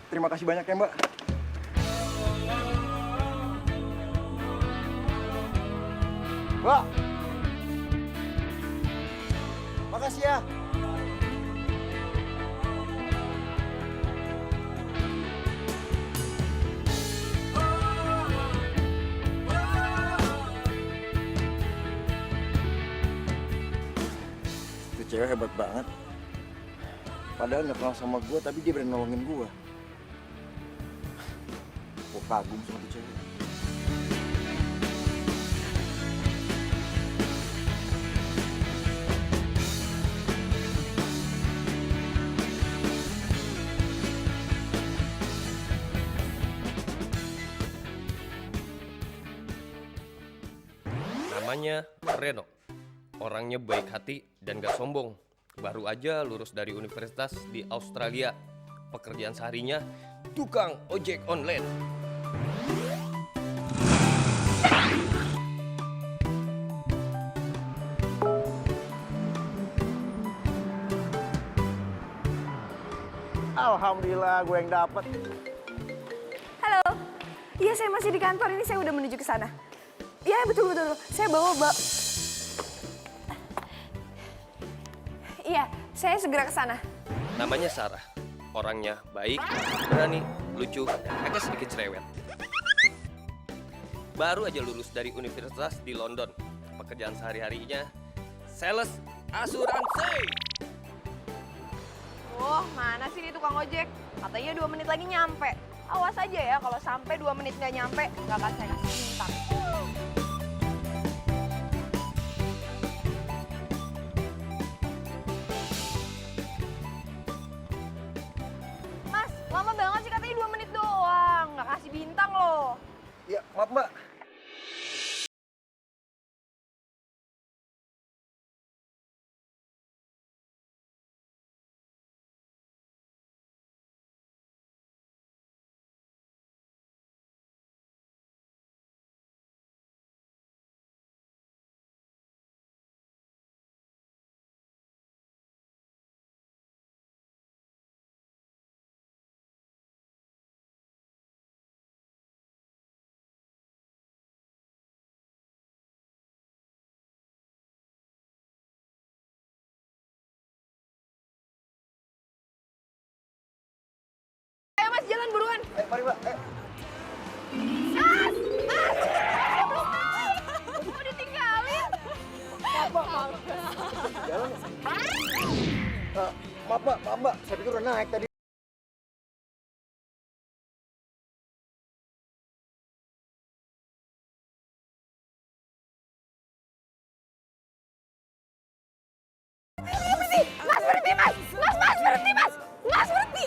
Terima kasih banyak ya, Mbak. Mbak. Makasih ya. Itu cewek hebat banget. Padahal nggak kenal sama gue, tapi dia berani nolongin gue. Gue kagum sama tuh cewek. Namanya Reno. Orangnya baik hati dan gak sombong. Baru aja lulus dari universitas di Australia. Pekerjaan seharinya tukang ojek online. Alhamdulillah gue yang dapet. Halo. Iya, saya masih di kantor. Ini saya udah menuju ke sana. Iya, betul. Saya bawa. Iya, saya segera ke sana. Namanya Sarah. Orangnya baik, berani, lucu, dan agak sedikit cerewet. Baru aja lulus dari universitas di London. Pekerjaan sehari-harinya sales asuransi. Oh, mana sih ini tukang ojek? Katanya 2 menit lagi nyampe. Awas aja ya, kalau sampai 2 menit nggak nyampe, nggak akan saya kasih bintang. Mas, lama banget sih, katanya 2 menit doang. Nggak kasih bintang loh. Ya, maaf Mbak. Ayo Mas, jalan buruan. Mari Mbak. Mas! Mau ditinggalin? Jalan. Maaf Mbak. Saya pikir udah naik tadi. Mas, berhenti, Mas! Mas, berhenti, Mas! Mas, berhenti!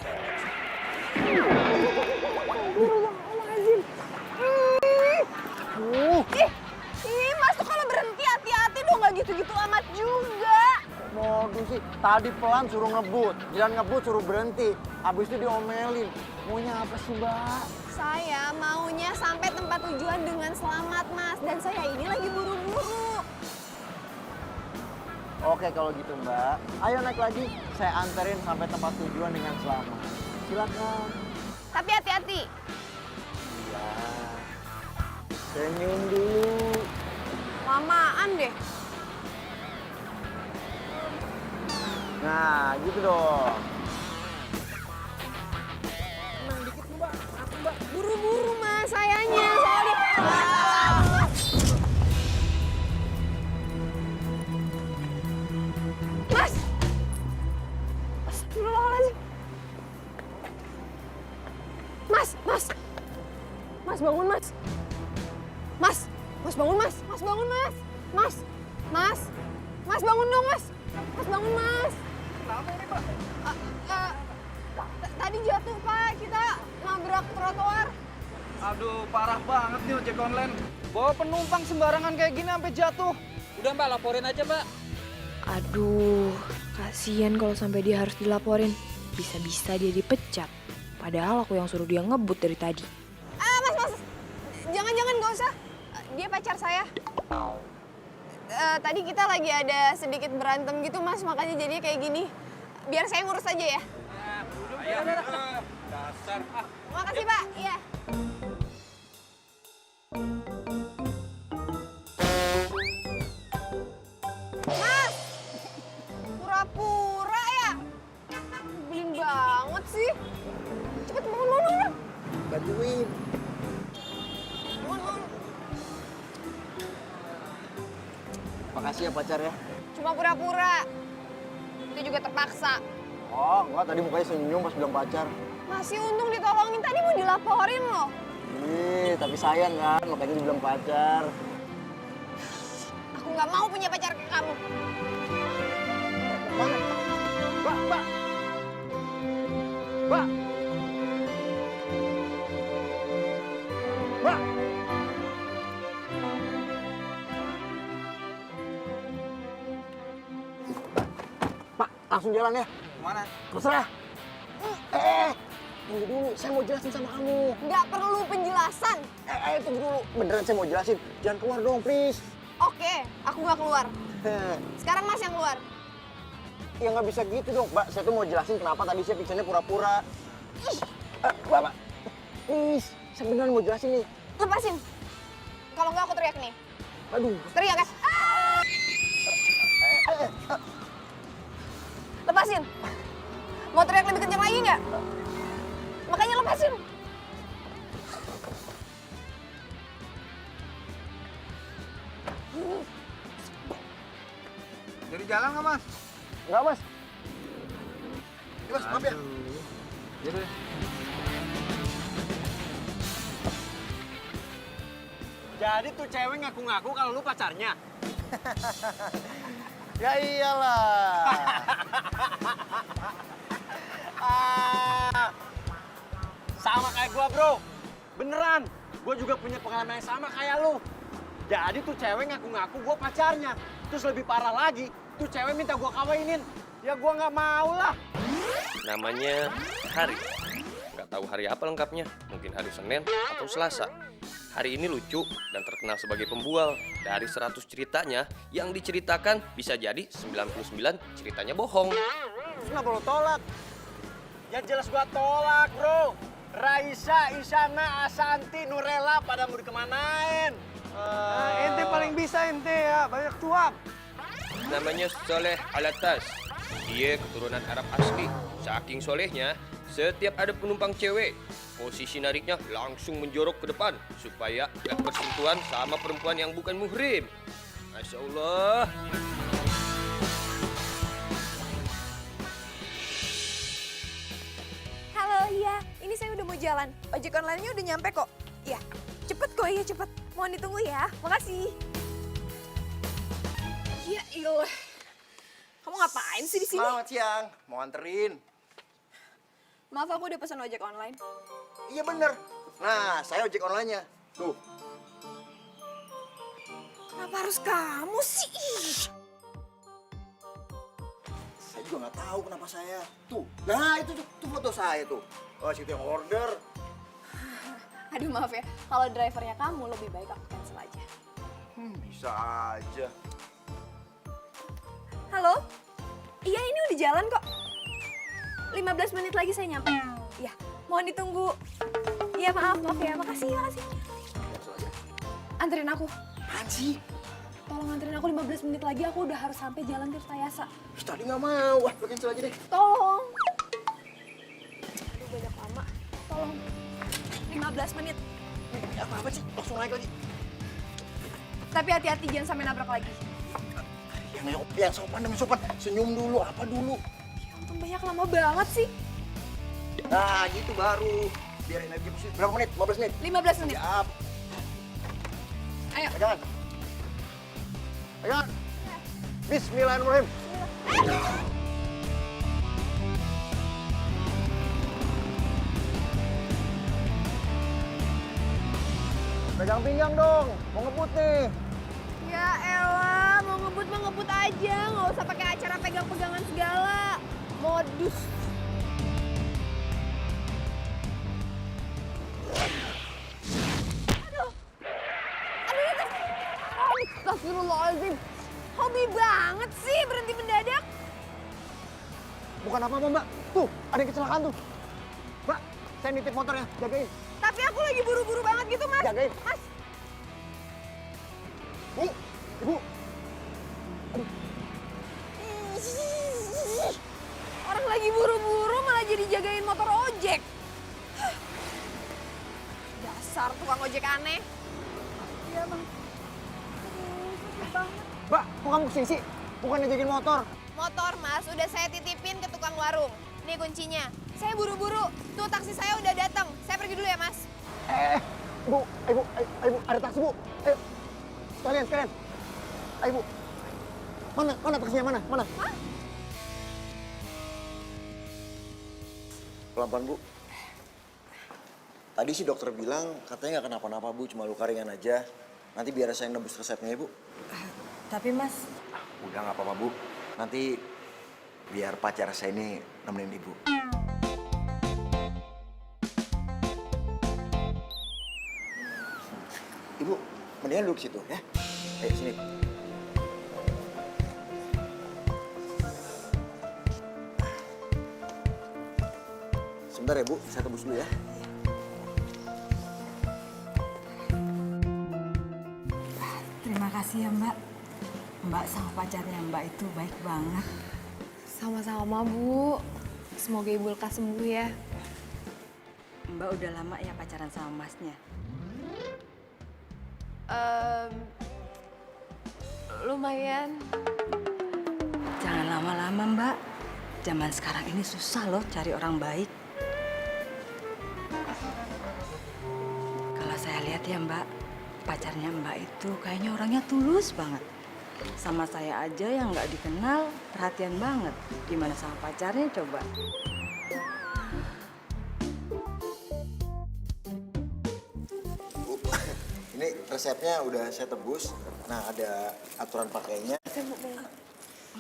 Ih, Mas tuh kalau berhenti hati-hati dong, nggak gitu-gitu amat juga. Modus sih. Tadi pelan suruh ngebut. Jalan ngebut suruh berhenti. Habis itu diomelin. Maunya apa sih Mbak? Saya maunya sampai tempat tujuan dengan selamat, Mas. Dan saya ini lagi buru-buru. Oke kalau gitu Mbak. Ayo naik lagi. Saya anterin sampai tempat tujuan dengan selamat. Silakan. Tapi hati-hati. Iya. Senyum dulu. Lamaan deh. Nah, gitu dong. Buru-buru, Mas. Sayanya. Saya di... Mas! Astagfirullahaladzim. Mas! Mas, bangun, Mas. Mas, bangun, Mas. Mas, bangun, Mas. Mas, bangun dong, Mas. Mas, bangun, Mas. Kenapa ini Mbak? Tadi jatuh, Pak. Kita nabrak trotoar. Aduh, parah banget nih ojek online. Bawa penumpang sembarangan kayak gini sampai jatuh. Udah Mbak, laporin aja Mbak. Aduh, kasihan kalau sampai dia harus dilaporin. Bisa-bisa dia dipecat. Padahal aku yang suruh dia ngebut dari tadi. Mas. Jangan, nggak usah. Dia pacar saya. Tadi kita lagi ada sedikit berantem gitu, Mas. Makanya jadinya kayak gini. Biar saya ngurus aja ya. Dasar. Ah, Makasih, Pak. Iya. Mas! Pura-pura ya? Nyebelin banget sih. Cepet bangun. Bantuin. Bangun. Makasih ya pacar ya. Cuma pura-pura. Itu juga terpaksa. Oh, enggak, tadi mukanya senyum pas bilang pacar. Masih untung ditolongin, tadi mau dilaporin loh. Ih, tapi sayang kan, makanya dibilang pacar. Aku nggak mau punya pacar kayak kamu. Mana? Mbak, mbak. Mbak. Mbak. Pak, langsung jalan ya. kemana? Terserah. Tunggu dulu, saya mau jelasin sama kamu. Nggak perlu penjelasan. Tunggu dulu. Beneran saya mau jelasin. Jangan keluar dong, please. Oke, aku nggak keluar. Sekarang Mas yang keluar. Ya nggak bisa gitu dong, Mbak. Saya tuh mau jelasin kenapa tadi saya pingsannya pura-pura. Bapak, please. Saya beneran mau jelasin nih. Lepasin. Kalau nggak aku teriak nih. Aduh. Teriak ya. Lepasin. Mau teriak lebih kencang lagi nggak? Makanya lepasin. Jadi jalan nggak, Mas? Nggak, Mas. Ya, Mas, maaf ya. Jadi. Jadi tuh cewek ngaku-ngaku kalau lu pacarnya. Ya iyalah. Sama kayak gua, Bro. Beneran. Gua juga punya pengalaman yang sama kayak lu. Jadi tuh cewek ngaku-ngaku gua pacarnya. Terus lebih parah lagi, tuh cewek minta gua kawinin. Ya gua nggak mau lah. Namanya Hari. Nggak tahu hari apa lengkapnya. Mungkin hari Senin atau Selasa. Hari ini lucu dan terkenal sebagai pembual. Dari 100 ceritanya, yang diceritakan bisa jadi 99 ceritanya bohong. Kenapa lo tolak? Ya jelas gua tolak, Bro. Raisa, Isyana, Asanti, Nurella pada mau dikemanain? Ente paling bisa ente ya, banyak cuap. Namanya Soleh Alatas. Dia keturunan Arab asli. Saking solehnya, setiap ada penumpang cewek, posisi nariknya langsung menjorok ke depan supaya gak bersentuhan sama perempuan yang bukan muhrim. Masya Allah. Halo, iya. Ini saya udah mau jalan. Ojek online-nya udah nyampe kok. Iya. Cepet kok, iya cepet. Mohon ditunggu ya. Makasih. Ya ilah. Kamu ngapain sih di sini? Selamat siang, mau anterin. Maaf, aku udah pesan ojek online. Iya bener. Nah, saya ojek online-nya. Tuh. Kenapa harus kamu sih? Ih. Saya juga nggak tahu kenapa saya. Tuh. Nah, itu tuh foto saya tuh. Oh, situ yang order. Aduh maaf ya, kalau drivernya kamu lebih baik aku cancel aja. Bisa aja. Halo? Iya ini udah jalan kok. 15 menit lagi saya nyampe. Iya, mohon ditunggu. Iya maaf ya, makasih. Cancel aja. Anterin aku. Apaan sih? Tolong anterin aku 15 menit lagi, aku udah harus sampai Jalan Tirtayasa. Terus tadi nggak mau. Wah, lo cancel aja deh. Tolong. Aduh banyak lama. Tolong. 15 menit. Ya, apa sih? Langsung naik lagi. Tapi hati-hati jangan sampai nabrak lagi. Yang sopan demi sopan. Senyum dulu, apa dulu. Ya ampun banyak lama banget sih. Nah, gitu baru. Biar energi positif. Berapa menit? 15 menit? 15 menit. Siap. Ayo. Pegangan. Pegangan. Bismillahirrahmanirrahim. Pegang pinggang dong, mau ngebut nih. Ya elah, mau ngebut mah ngebut aja, nggak usah pakai acara pegang-pegangan segala. Modus. Astagfirullahaladzim. Hobi banget sih berhenti mendadak. Bukan apa-apa, Mbak. Tuh, ada yang kecelakaan tuh. Mbak, Saya nitip motornya, jagain. Tapi aku lagi buru-buru banget gitu, Mas. Jagain. Mas, Bu, Ibu. orang lagi buru-buru malah jadi jagain motor ojek. Dasar tukang ojek aneh. Iya, Bang. Aduh, sakit banget. Mbak, kok kamu kesini sih? Bukannya jagain motor. Motor, Mas, udah saya titipin ke tukang warung. Nih kuncinya. Saya buru-buru. Tuh taksi saya udah datang. Saya pergi dulu ya, Mas. Bu, ayo, Bu, ada taksi, Bu. Ayo, sekalian. Ayo, Bu. Mana taksinya, mana? Hah? Pelan-pelan, Bu. Tadi sih dokter bilang katanya nggak kenapa-napa, Bu. Cuma luka ringan aja. Nanti biar saya nebus resepnya ya, Bu. Tapi Mas, Udah nggak apa-apa, Bu. Nanti biar pacar saya ini nemenin Ibu. Ibu, mendingan duduk situ ya. Ayo, sini. Sebentar ya, Bu. Saya tebus dulu ya. terima kasih ya Mbak. Mbak sama pacarnya Mbak itu baik banget. Sama-sama, Bu. Semoga Ibu lekas sembuh ya. Mbak udah lama ya pacaran sama Masnya? Lumayan. Jangan lama-lama Mbak. Zaman sekarang ini susah loh cari orang baik. Kalau saya lihat ya Mbak, pacarnya Mbak itu kayaknya orangnya tulus banget. Sama saya aja yang nggak dikenal, perhatian banget. Gimana sama pacarnya coba? Bu, ini resepnya udah saya tebus. Nah, ada aturan pakainya.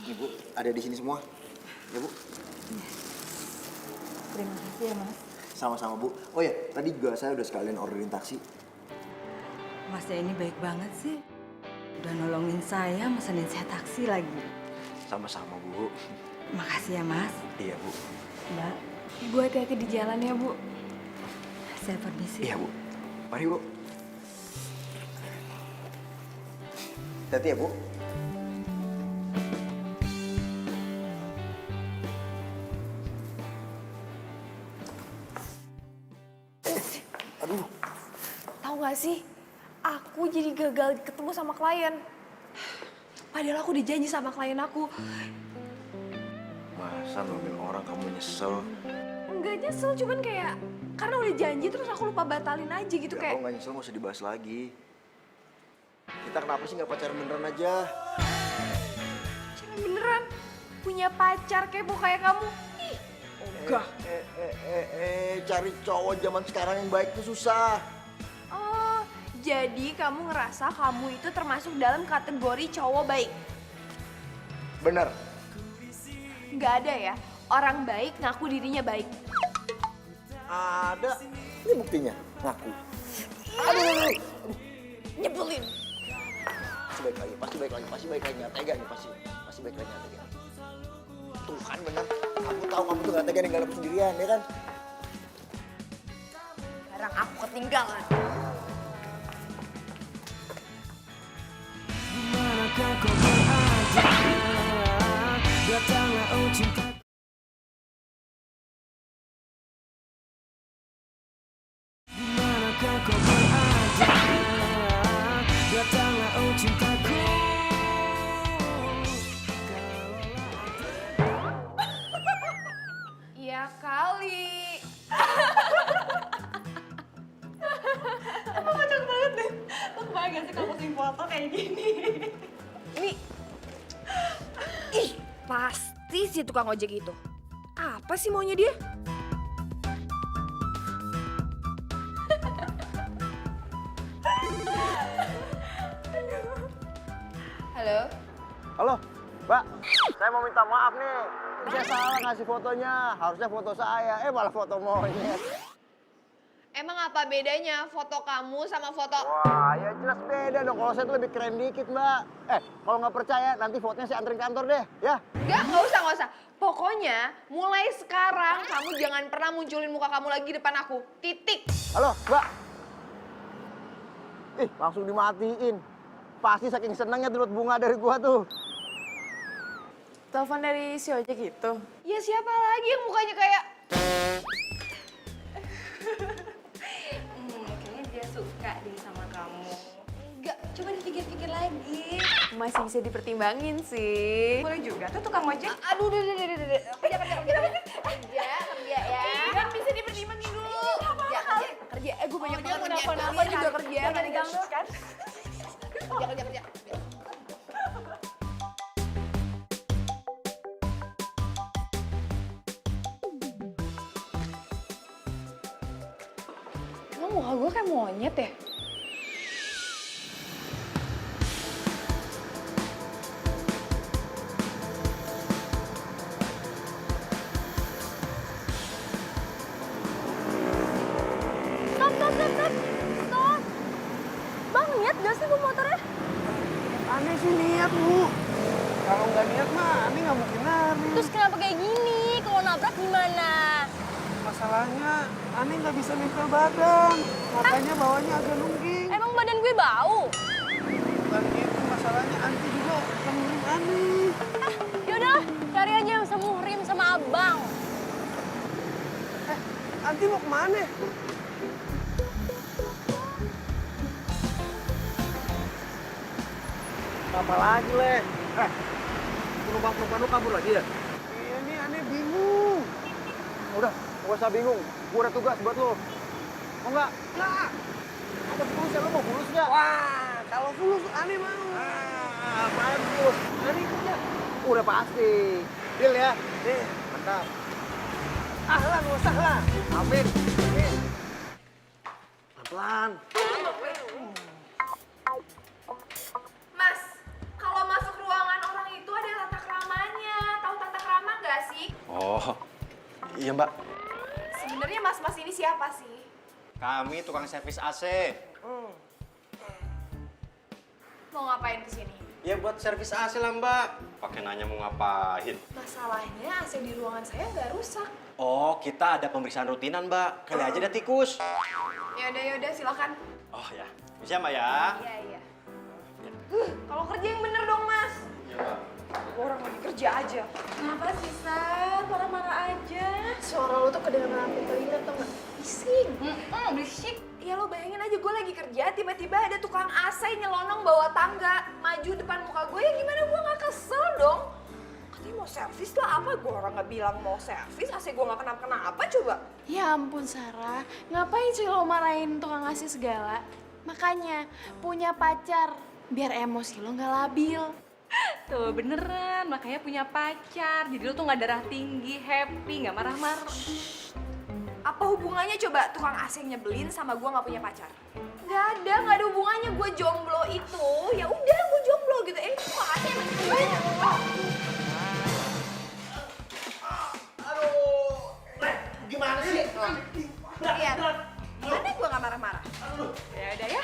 Ini, Bu, ada di sini semua. Ya, Bu. Terima kasih ya Mas. Sama-sama, Bu. Oh ya, tadi juga saya udah sekalian orderin taksi. Masnya ini baik banget sih. Udah nolongin saya, mesenin saya taksi lagi. Sama-sama, Bu. Makasih ya Mas. Iya, Bu. Mbak, Ibu hati-hati di jalan ya, Bu. saya permisi. Iya, Bu. Mari, Bu. Hati ya, Bu. Aduh. Tahu nggak sih, aku jadi gagal ketemu sama klien. Padahal aku dijanji sama klien aku. Masa nolongin orang kamu nyesel? Enggak nyesel, cuman kayak karena udah janji terus aku lupa batalin aja gitu Ya, kayak. kalau nggak nyesel nggak usah dibahas lagi. Kita kenapa sih nggak pacaran beneran aja? Cewek beneran punya pacar kepo kayak kamu. Ih, ogah. Cari cowok zaman sekarang yang baik tuh susah. Oh, jadi kamu ngerasa kamu itu termasuk dalam kategori cowok baik? Bener. Nggak ada ya, orang baik ngaku dirinya baik. Ada. Ini buktinya. Ngaku. Aduh, nyebelin. Pasti baik lagi. Pasti baik lagi. Nggak tega nih pasti. Pasti baik lagi, nggak tega. Tuh kan bener. Aku tahu kamu tuh nggak tega ninggalin aku sendirian, ya kan? Sekarang aku ketinggalan. Dimanakah kau berada? Datanglah oh cinta. Dimanakah kau berada? Datanglah oh cintaku. Iya kali. Emang kocak banget deh. Lo kebayang gak sih kalau posting foto kayak gini? Ini. Ih, pasti si tukang ojek itu. Apa sih maunya dia? Halo? Halo, Mbak. Saya mau minta maaf nih. Saya salah ngasih fotonya. Harusnya foto saya. Malah foto monyet. Emang apa bedanya foto kamu sama foto... Wah, ya jelas beda dong. Kalau saya tuh lebih keren dikit, Mbak. Kalau nggak percaya, nanti fotonya saya anterin kantor deh, ya. Nggak usah. Pokoknya mulai sekarang kamu jangan pernah munculin muka kamu lagi depan aku. Titik. Halo, Mbak. Langsung dimatiin. Pasti saking senangnya dapat bunga dari gua tuh. Telepon dari si ojek itu. Ya siapa lagi yang mukanya kayak... Kayaknya dia suka deh sama kamu. Enggak, coba dipikir-pikir lagi. Masih bisa dipertimbangin sih. Boleh juga tuh tukang ojek. Aduh, kerja ya. Kan bisa dipertimbangin dulu. Kerja. Gue banyak banget nelfon kerjaan. apa juga kerja. Jangan Kan kan? kerja. Emang muka gue kayak monyet ya? Stop. Bang, niat gak sih bawa motornya? Aneh sih niat, Bu. Kalau nggak niat mah, Aneh nggak mungkin lari. Terus kenapa kayak gini? Kalau nabrak gimana? Masalahnya, Aneh nggak bisa nempel badan. Makanya bawahnya agak nungging. Emang badan gue bau? Bukan itu, masalahnya Anti juga temuin Aneh. Yaudah, cari aja yang semuhrim sama abang. Anti mau kemana? Apa lagi, Le? Penumpang-penumpang lu kabur lagi ya? Iya nih, Aneh bingung. Udah, gak usah bingung. Gue ada tugas buat lo. Mau nggak? Nggak. Ada fulus ya, lo mau fulus nggak? Wah, kalau fulus Aneh mau. Bagus. Aneh ikut ya? Udah pasti. Deal ya? Deal. Mantap. Ahlan wa sahlan. Amin. Amin. Pelan. Mas, kalau masuk ruangan orang itu ada tata keramanya. Tahu tata krama nggak sih? Oh, iya Mbak. Sebenarnya mas-mas ini siapa sih? Kami tukang servis AC. Mau ngapain kesini? Ya buat servis AC lah Mbak. Pakai nanya mau ngapain. Masalahnya AC di ruangan saya nggak rusak. Oh, kita ada pemeriksaan rutinan Mbak. Kali aja ada tikus. Yaudah, silakan. Oh ya, bisa Mbak ya? Iya. Kalau kerja yang bener dong, Mas. Iya Mbak. Orang lagi kerja aja. Kenapa sih, Sar? Marah-marah aja. Suara lo tuh kedengeran sampai telinga tau nggak? Bising. Berisik. Ya lo bayangin aja gue lagi kerja, tiba-tiba ada tukang AC nyelonong bawa tangga, maju depan muka gue, ya gimana gue nggak kesel dong? Katanya mau servis lah, apa gue orang nggak bilang mau servis, AC gue nggak kenapa-kenapa coba. Ya ampun, Sarah. Ngapain sih lo marahin tukang ngasih segala? Makanya, punya pacar. Biar emosi lo nggak labil. Tuh beneran, makanya punya pacar. Jadi lo tuh nggak darah tinggi, happy, nggak marah-marah. Apa hubungannya coba tukang AC nyebelin sama gue nggak punya pacar? Nggak ada hubungannya. Gue jomblo itu, ya udah gue jomblo gitu. Tukang AC emang nyebelin. Gimana sih? Iya. Mana gue nggak marah-marah? Ya udah ya,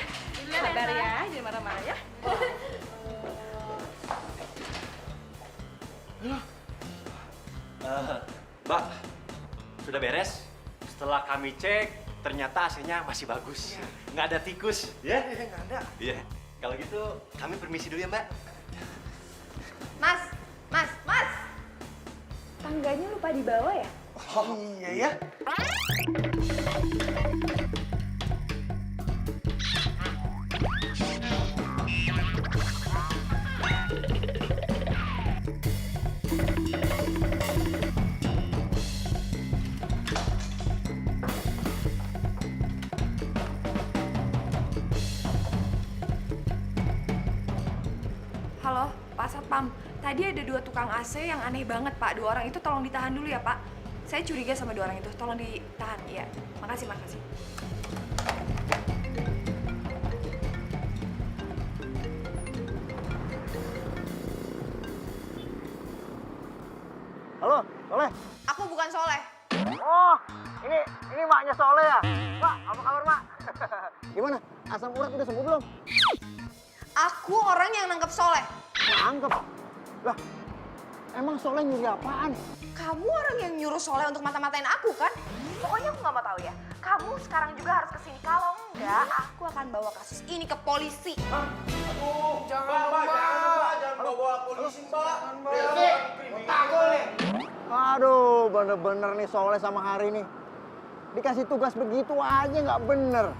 sabar ya, jangan marah-marah ya. Mbak, sudah beres? Setelah kami cek, ternyata AC-nya masih bagus. Nggak ada tikus, ya? Nggak ada. Iya. Kalau gitu, kami permisi dulu ya, Mbak. Mas. Tangganya lupa dibawa ya? Oh iya ya. Halo, Pak Satpam. Tadi ada 2 tukang AC yang aneh banget, Pak. 2 orang itu tolong ditahan dulu ya, Pak. Saya curiga sama 2 orang itu. Tolong ditahan, ya. Makasih. Halo, Soleh. Aku bukan Soleh. Oh, ini maknya Soleh ya? Mak, apa kabar, Mak? Gimana? Asam urat udah sembuh belum? Aku orang yang nangkep Soleh. Nangkep. Lah, emang Soleh nyuri apaan? Kamu orang yang nyuruh Soleh untuk mata-matain aku kan? Pokoknya aku nggak mau tahu ya. Kamu sekarang juga harus kesini. Kalau enggak, aku akan bawa kasus ini ke polisi. Jangan bawa polisi, Mbak. Aduh, bener-bener nih Soleh sama Hari nih. Dikasih tugas begitu aja nggak bener.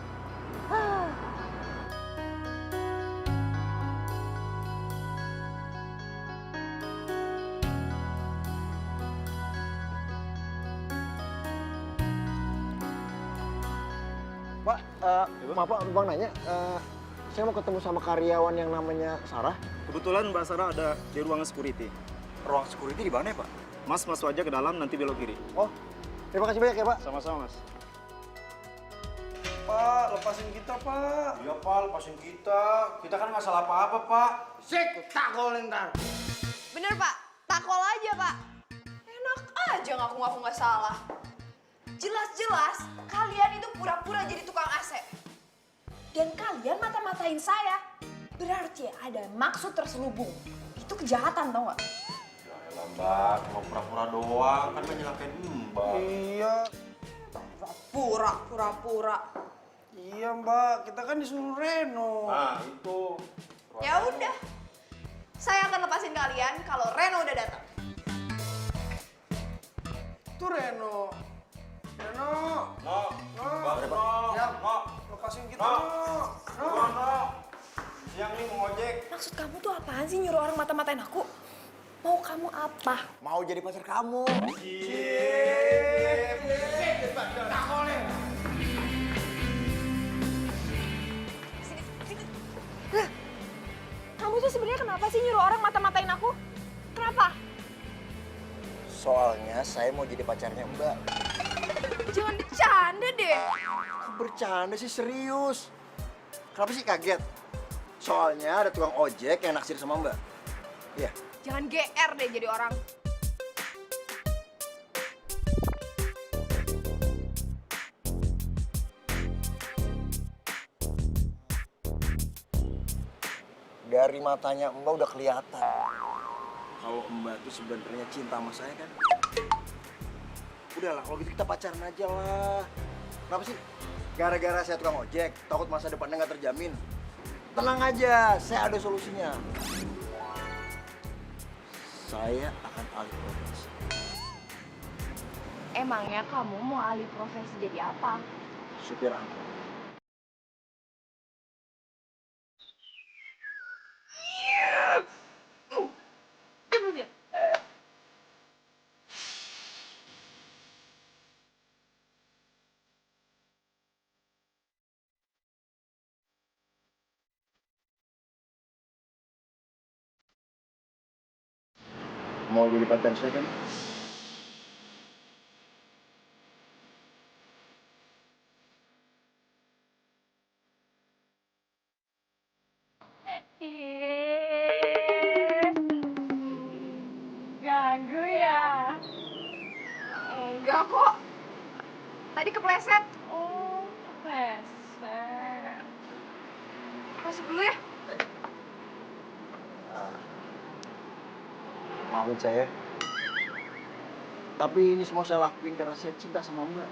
Pak, maaf Pak, Bang nanya, saya mau ketemu sama karyawan yang namanya Sarah. Kebetulan Mbak Sarah ada di ruangan security. Ruang security di mana ya, Pak? Mas masuk aja ke dalam, nanti belok kiri. Oh, terima kasih banyak ya, Pak. Sama-sama, Mas. Pak, lepasin kita, Pak. Iya, Pak, lepasin kita. Kita kan nggak salah apa-apa, Pak. Sik, takolin ntar. Bener Pak, takol aja Pak. Enak aja ngaku-ngaku nggak salah. Jelas-jelas kalian itu pura-pura jadi tukang AC. Dan kalian mata-matain saya. Berarti ada maksud terselubung. Itu kejahatan tau nggak? Ya Mbak, cuma pura-pura doang. Kan menyalahkan Mbak. Iya. Pura-pura. Iya, Mbak. Kita kan disuruh Reno. Nah, itu. Ya udah. Saya akan lepasin kalian kalau Reno udah datang. Itu Reno. Reno. No. Siap. Lepasin kita, No. Siang nih mau ngojek. Maksud kamu tuh apaan sih nyuruh orang mata-matain aku? Mau kamu apa? Mau jadi pacar kamu. Kamu tuh sebenarnya kenapa sih nyuruh orang mata-matain aku? Kenapa? Soalnya saya mau jadi pacarnya Mbak. Jangan bercanda deh. Bercanda sih, serius. Kenapa sih kaget? Soalnya ada tukang ojek yang naksir sama Mbak. Iya. Jangan GR deh jadi orang. Dari matanya Mbak udah kelihatan kalau Mbak tuh sebenarnya cinta sama saya kan. Udahlah, kalau gitu kita pacaran aja lah. Kenapa sih? Gara-gara saya tukang ojek, takut masa depannya nggak terjamin. Tenang aja, saya ada solusinya. Saya akan alih profesi. Emangnya kamu mau alih profesi jadi apa? Supir angkot. Mau jadi pacar saya kan? Ganggu ya? Enggak kok. Tadi kepleset. Oh, kepleset. Masuk dulu ya. Maafin saya. Tapi ini semua saya lakuin karena saya cinta sama Mbak.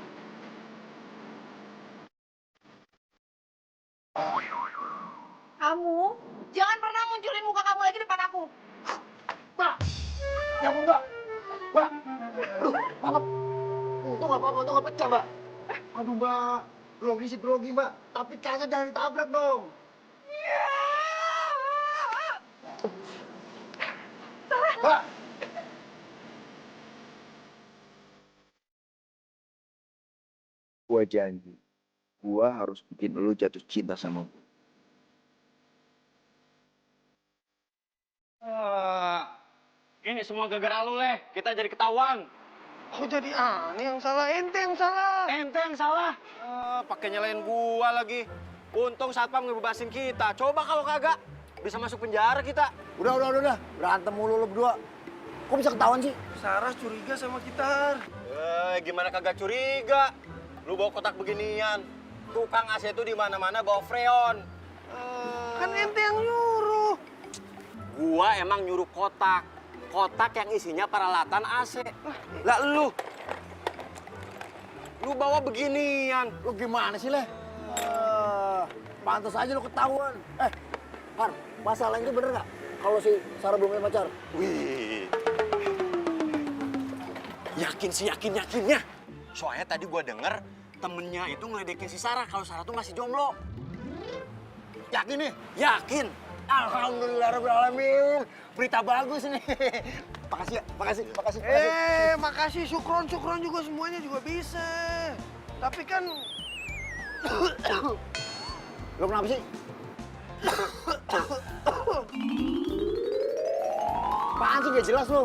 Kamu jangan pernah munculin muka kamu lagi depan aku. Mbak! Ya ampun, Mbak! Mbak! Aduh, maaf. Untung nggak apa-apa, untung nggak pecah, Mbak. Aduh, Mbak. Grogi sih grogi, Mbak. Tapi kaca jangan ditabrak dong. Mbak! Gua janji, gua harus bikin lu jatuh cinta sama gua. Ini semua gara-gara lu, Leh. Kita jadi ketahuan. Kok jadi aneh yang salah? Ente yang salah. Ente yang salah. Pakai nyalain gua lagi. Untung satpam ngebebasin kita. Coba kalau kagak, bisa masuk penjara kita. Udah. Berantem mulu lu berdua. Kok bisa ketahuan sih? Sarah curiga sama kita. Gimana kagak curiga? Lu bawa kotak beginian. Tukang AC itu di mana-mana bawa freon. Kan ente yang nyuruh. Gua emang nyuruh kotak. Kotak yang isinya peralatan AC. Lah lu bawa beginian. Lu gimana sih, Leh? Pantas aja lu ketahuan. Har, masalah ini bener nggak? Kalau si Sarah belum punya pacar? Wih. Yakin sih, yakinnya. Soalnya tadi gua denger temennya itu ngeledekin si Sarah kalau Sarah tuh masih jomblo. Yakin nih? Yakin. Alhamdulillah Rabbil Alamin. Berita bagus nih. Makasih ya, makasih. Makasih. Syukron juga semuanya juga bisa. Tapi kan... Lu kenapa sih? Apaan sih gak jelas lu?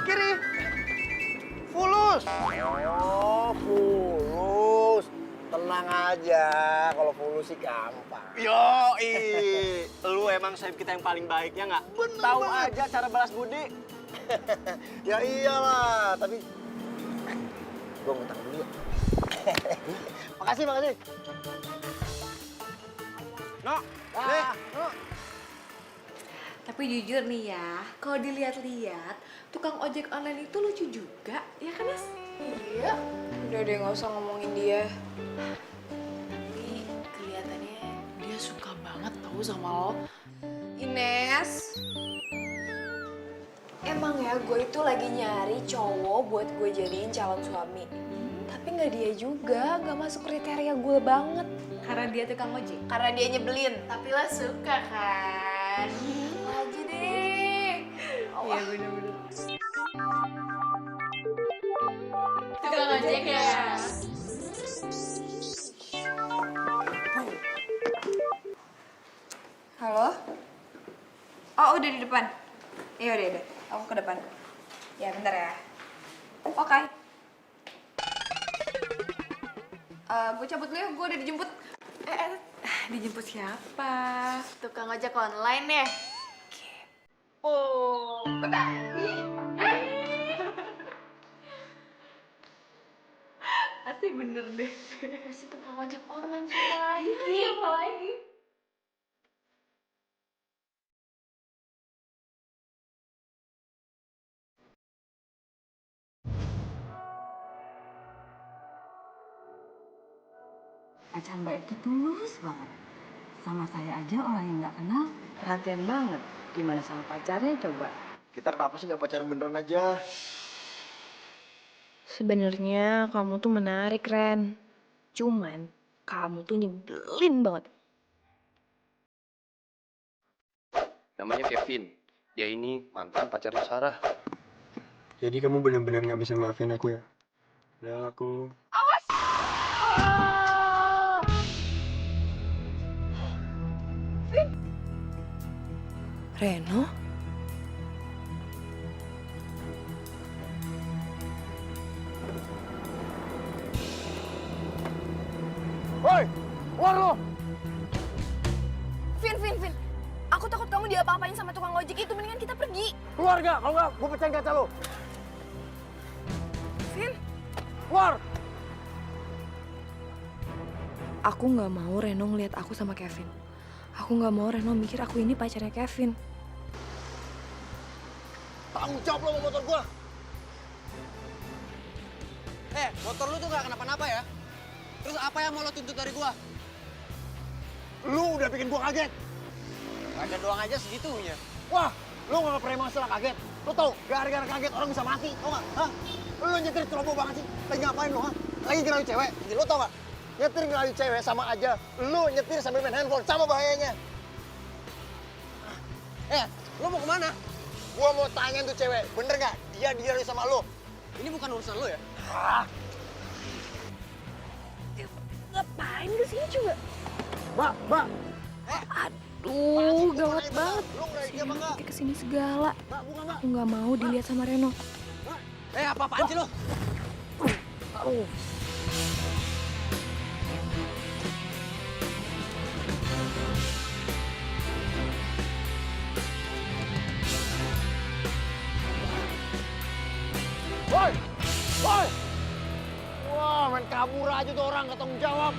Kiri. Fulus. Oh, fulus. Tenang aja, kalau fulus sih gampang. Yoi, lu emang sayap kita yang paling baik, ya nggak? Tahu aja cara balas budi. Ya iyalah, tapi... Gua ngutang dulu ya. Makasih. No, Tapi jujur nih ya, kalau dilihat-lihat, tukang ojek online itu lucu juga, ya kan Nes? Iya. Udah deh nggak usah ngomongin dia. Tapi kelihatannya dia suka banget tahu sama lo. Ines. Emang ya gue itu lagi nyari cowok buat gue jadiin calon suami. Tapi nggak dia juga, nggak masuk kriteria gue banget. Karena dia tukang ojek. Karena dia nyebelin. Tapi lo suka kan? Aja deh. Iya bener-bener. Tukang ojek ya? Halo? Oh udah di depan? Iya udah. Aku ke depan. Ya bentar ya. Oke. Gue cabut dulu ya, gue udah dijemput. Dijemput siapa? Tukang ojek online ya? Asik bener deh. Masih tukang ojek online lagi. Apa lagi? Pacar Mbak itu tulus banget. Sama saya aja orang yang nggak kenal, perhatian banget. Gimana sama pacarnya coba? Kita kenapa sih gak pacaran beneran aja? Sebenarnya kamu tuh menarik, Ren. Cuman kamu tuh nyebelin banget. Namanya Kevin. Dia ini mantan pacarnya Sarah. Jadi kamu benar-benar nggak bisa maafin aku ya? Udah aku... Reno? Woi, keluar lu! Vin. Aku takut kamu diapa-apain sama tukang ojek itu. Mendingan kita pergi. Keluar gak? Kalau nggak, gue pecahin kaca lu. Vin. Keluar! Aku nggak mau Reno ngeliat aku sama Kevin. Aku nggak mau Reno mikir aku ini pacarnya Kevin. Tanggung jawab lo sama motor gue. Motor lu tuh nggak kenapa-napa ya? Terus apa yang mau lo tuntut dari gua? Lu udah bikin gue kaget. Kaget doang aja segitunya. Wah, lu gak pernah masalah kaget. Lu tau, gara-gara kaget orang bisa mati, tau gak? Hah? Lu nyetir ceroboh banget sih. Lagi ngapain lu, ha? Lagi ngerayu cewek. Jadi lu tau gak? Nyetir ngerayu cewek sama aja. Lu nyetir sambil main handphone, sama bahayanya. Lu mau kemana? Gua mau tanya tuh cewek, bener gak? Dia dirayu sama lu. Ini bukan urusan lo ya? Ngapain kesini coba? Mbak. Aduh, gawat banget. Lu ngerayu dia apa enggak? Dia kesini segala. Mbak, bukan mbak. Aku nggak mau dilihat sama Reno. Apa-apaan sih lo? Kabur aja tuh orang, gak tanggung jawab.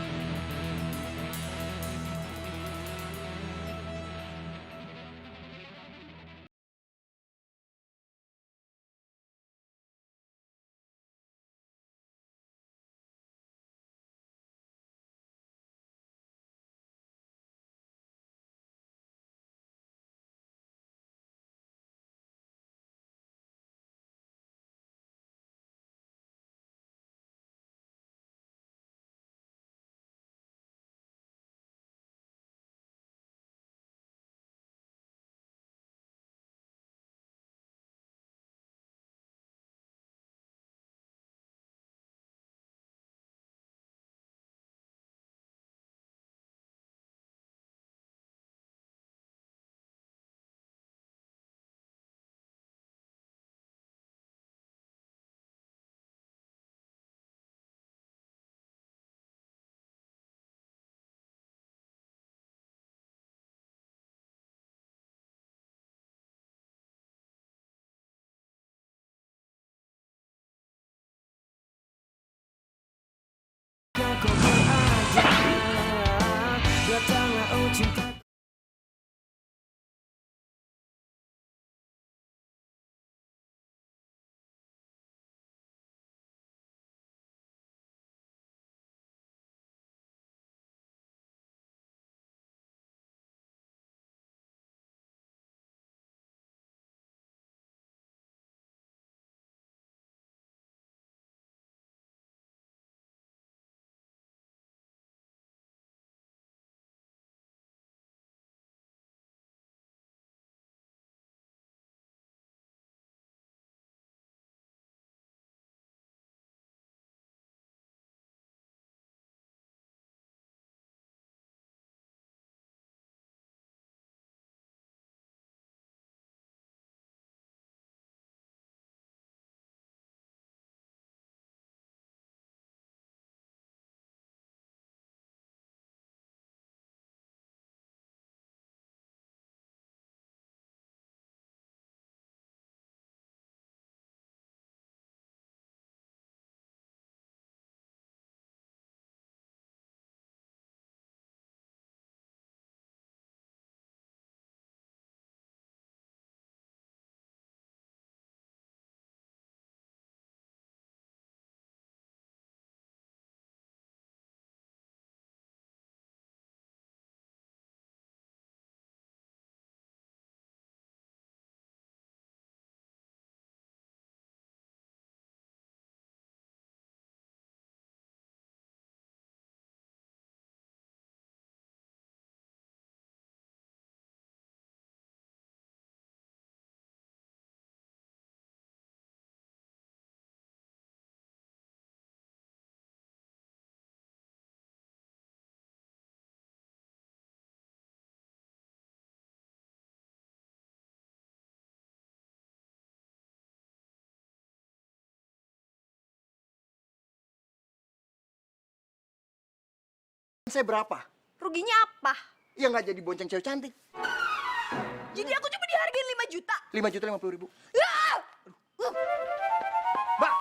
Kau berada, datanglah oh cinta. Saya berapa? Ruginya apa? Ya nggak jadi bonceng cewek cantik. Jadi aku cuma dihargain 5 juta. 5.050.000. Ah! Mbak!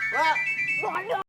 Mbak! Bodoh.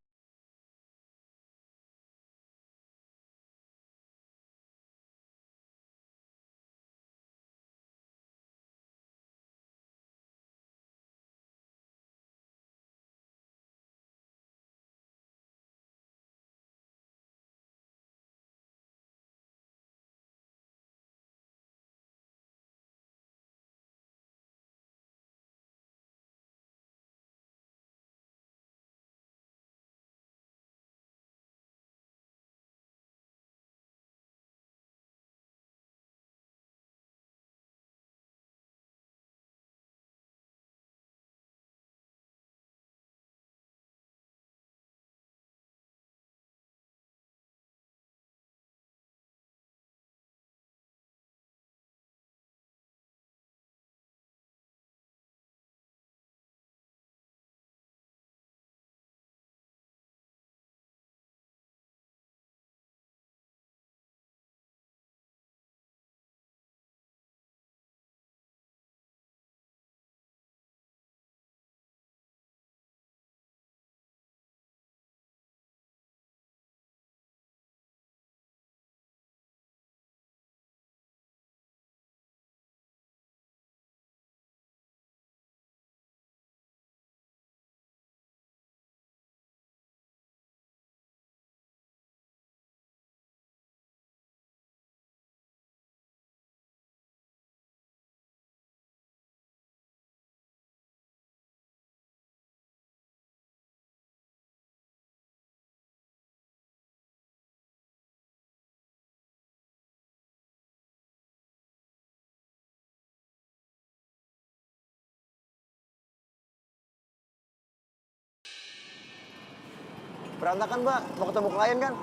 Berantakan, Mbak. Mau ketemu klien kan?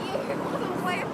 Iya, gue ketemu klien.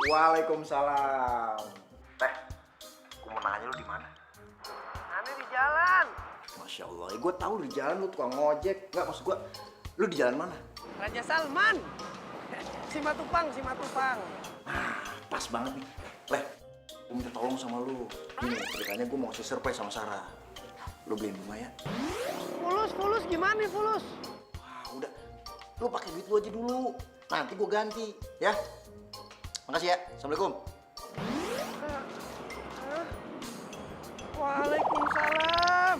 Waalaikumsalam. Teh, gue mau nanya lu di mana? Aneh di jalan. Masya Allah, gue tahu lu di jalan, lu tukang ngojek. Enggak, maksud gue, lu di jalan mana? Raja Salman. Si Matupang. Nah, pas banget nih. Leh, gue minta tolong sama lu. Gini, ceritanya gue mau kasih surprise sama Sarah. Lu beliin bunga ya? Fulus gimana nih Fulus? Wah, udah. Lu pakai duit lu aja dulu. Nanti gue ganti, ya. Makasih ya. Assalamualaikum. Waalaikumsalam.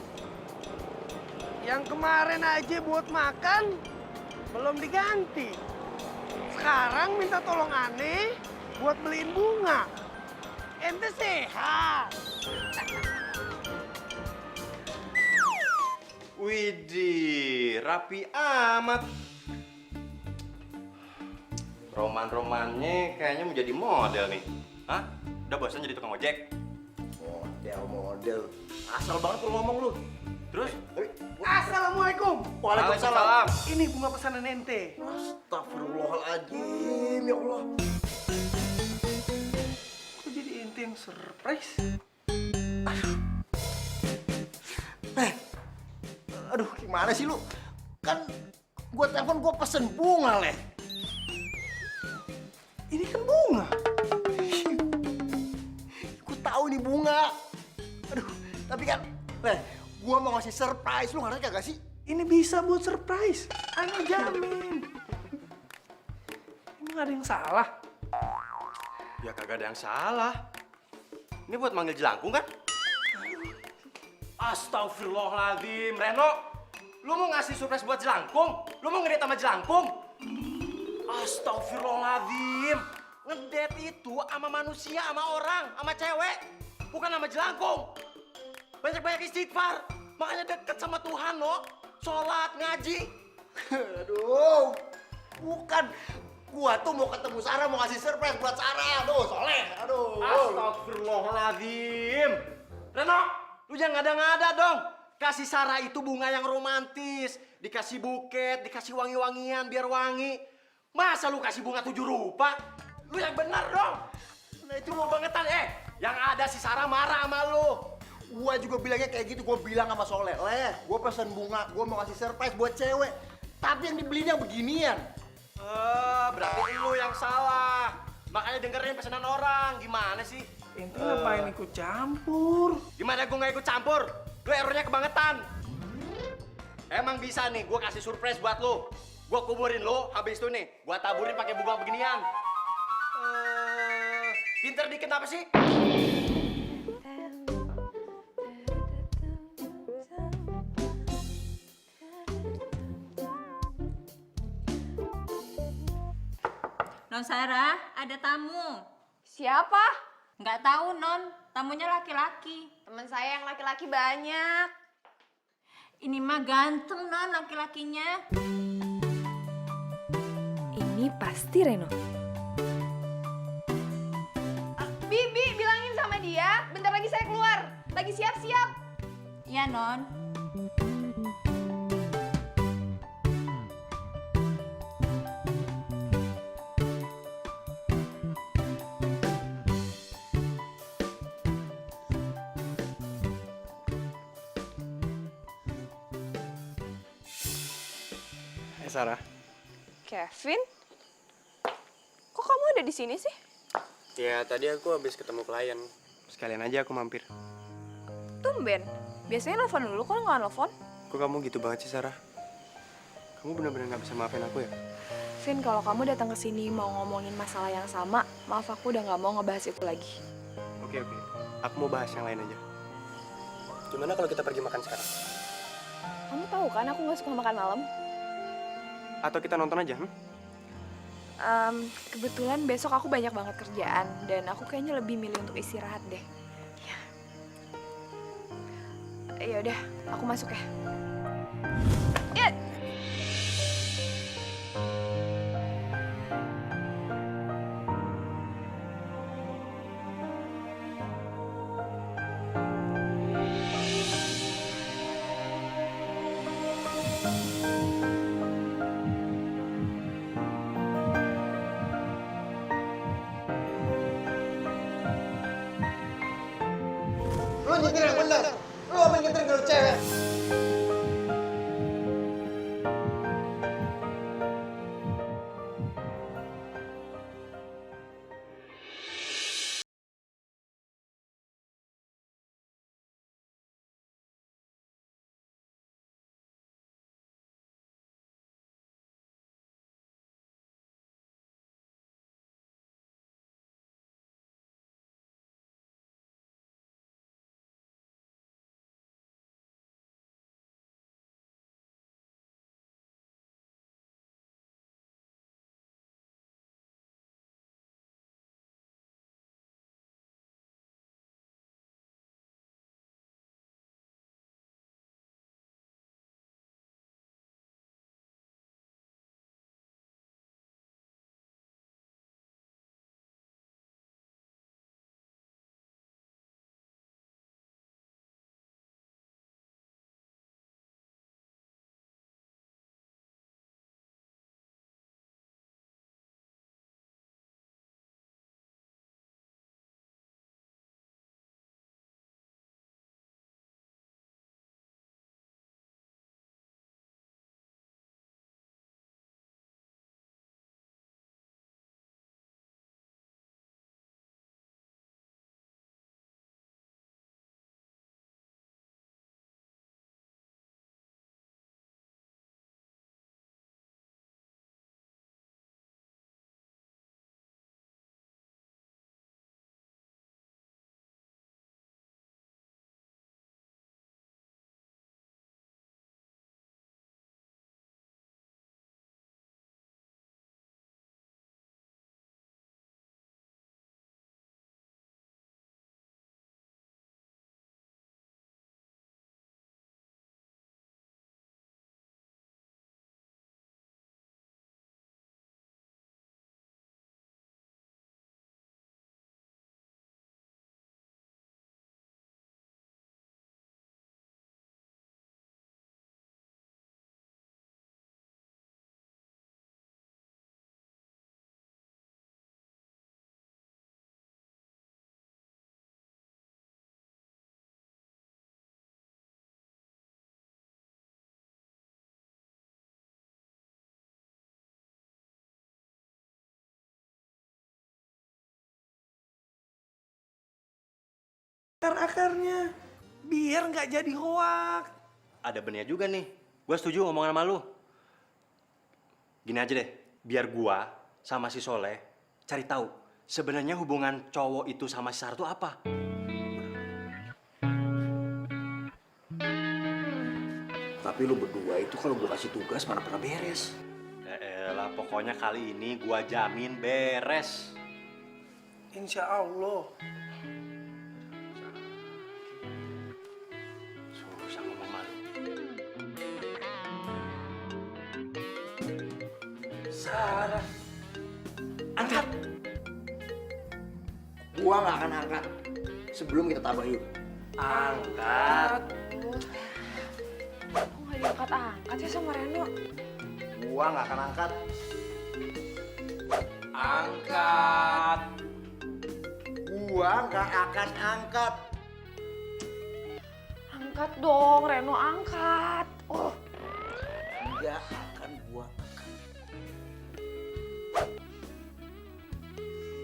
Yang kemarin aja buat makan belum diganti. Sekarang minta tolong aneh buat beliin bunga. Ente sehat. Widih, rapi amat. Roman-romannya kayaknya mau jadi model nih. Hah? Udah bosan jadi tukang ojek? Model. Asal banget lu ngomong lu. Terus? Assalamualaikum. Waalaikumsalam. Ini bunga pesanan ente. Astagfirullahaladzim, ya Allah. Kok jadi ente yang surprise? Aduh, gimana sih lu? Kan gua telepon gua pesen bunga, Leh. Ini kan bunga. Gua tahu ini bunga. Aduh, tapi kan, Leh, gua mau ngasih surprise. Lu ngerti kagak sih? Ini bisa buat surprise. Ana jamin. Emang ada yang salah? Ya kagak ada yang salah. Ini buat manggil jelangkung kan? Astagfirullahaladzim, Reno. Lu mau ngasih surprise buat jelangkung? Lu mau ngedate sama jelangkung? Astagfirullahaladzim. Ngedate itu sama manusia, sama orang, sama cewek. Bukan sama jelangkung. Banyak-banyak istighfar. Makanya deket sama Tuhan, no. Sholat, ngaji. Aduh, bukan. Gua tuh mau ketemu Sarah, mau ngasih surprise buat Sarah. Aduh, soleh. Aduh. Astagfirullahaladzim. Reno, lu jangan ngada-ngada dong. Kasih Sarah itu bunga yang romantis. Dikasih buket, dikasih wangi-wangian biar wangi. Masa lu kasih bunga 7 rupa? Lu yang benar dong. Nah itu lu bangetan. Yang ada si Sarah marah sama lu. Gua juga bilangnya kayak gitu. Gua bilang sama Soleh, Leh, gua pesen bunga. Gua mau ngasih surprise buat cewek. Tapi yang dibelinya beginian. Berarti lu yang salah. Makanya dengerin pesanan orang. Gimana sih? Ente ngapain ikut campur? Gimana gue nggak ikut campur? Lu errornya kebangetan. Emang bisa nih, gue kasih surprise buat lu. Gue kuburin lu, habis itu nih, gue taburin pakai bunga beginian. Pinter dikit apa sih? Non Sarah, ada tamu. Siapa? Nggak tahu, Non. Tamunya laki-laki. Teman saya yang laki-laki banyak. Ini mah ganteng, Non, laki-lakinya. Ini pasti Reno. Bibi, bilangin sama dia, bentar lagi saya keluar. Lagi siap-siap. Iya, Non. Sarah. Kevin? Kok kamu ada di sini sih? Ya, tadi aku habis ketemu klien. Sekalian aja aku mampir. Tumben. Biasanya nelfon dulu, kok nggak nelfon? Kok kamu gitu banget sih, Sarah? Kamu benar-benar nggak bisa maafin aku ya? Vin, kalau kamu datang ke sini mau ngomongin masalah yang sama, maaf aku udah nggak mau ngebahas itu lagi. Oke. Aku mau bahas yang lain aja. Gimana kalau kita pergi makan sekarang? Kamu tahu kan aku nggak suka makan malam? Atau kita nonton aja, Kebetulan besok aku banyak banget kerjaan dan aku kayaknya lebih milih untuk istirahat deh. Ya udah, aku masuk ya. Ya. Lo nyetir yang bener. Lo apa yang nyetir kalau cewek? Akar-akarnya biar nggak jadi hoak. Ada benernya juga nih. Gue setuju ngomongan sama lu. Gini aja deh, biar gua sama si Soleh cari tahu sebenarnya hubungan cowok itu sama si Sarah itu apa. Tapi lu berdua itu kalau gue kasih tugas mana pernah beres. Lah Pokoknya kali ini gua jamin beres. Insya Allah. Susah ngomong malu. Sarah. Angkat. Gua nggak akan angkat sebelum kita tabayun. Angkat. Kok nggak diangkat-angkat ya sama Reno? Gua nggak akan angkat. Angkat. Gua nggak akan angkat. Angkat dong, Reno angkat. Oh, Nggak akan gua angkat.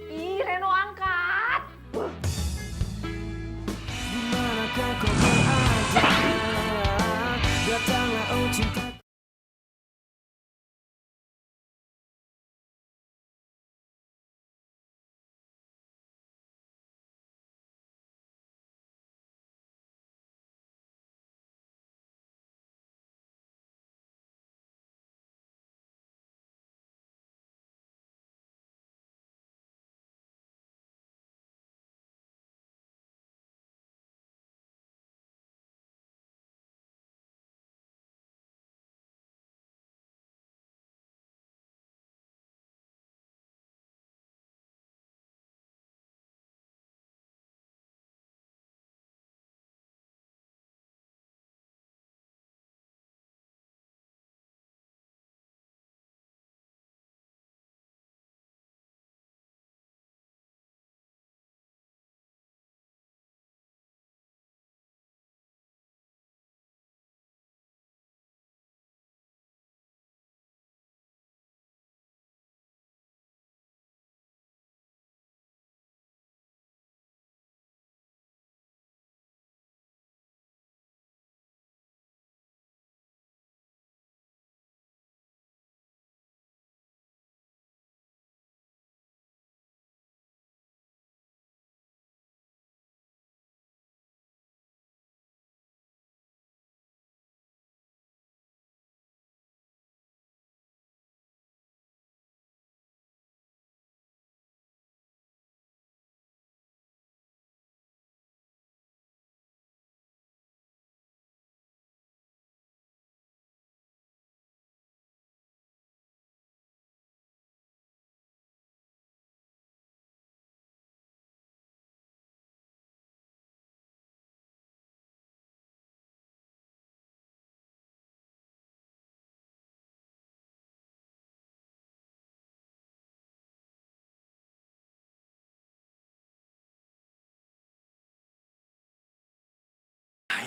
ih Reno angkat. Dimanakah kau berada? Datanglah oh cinta.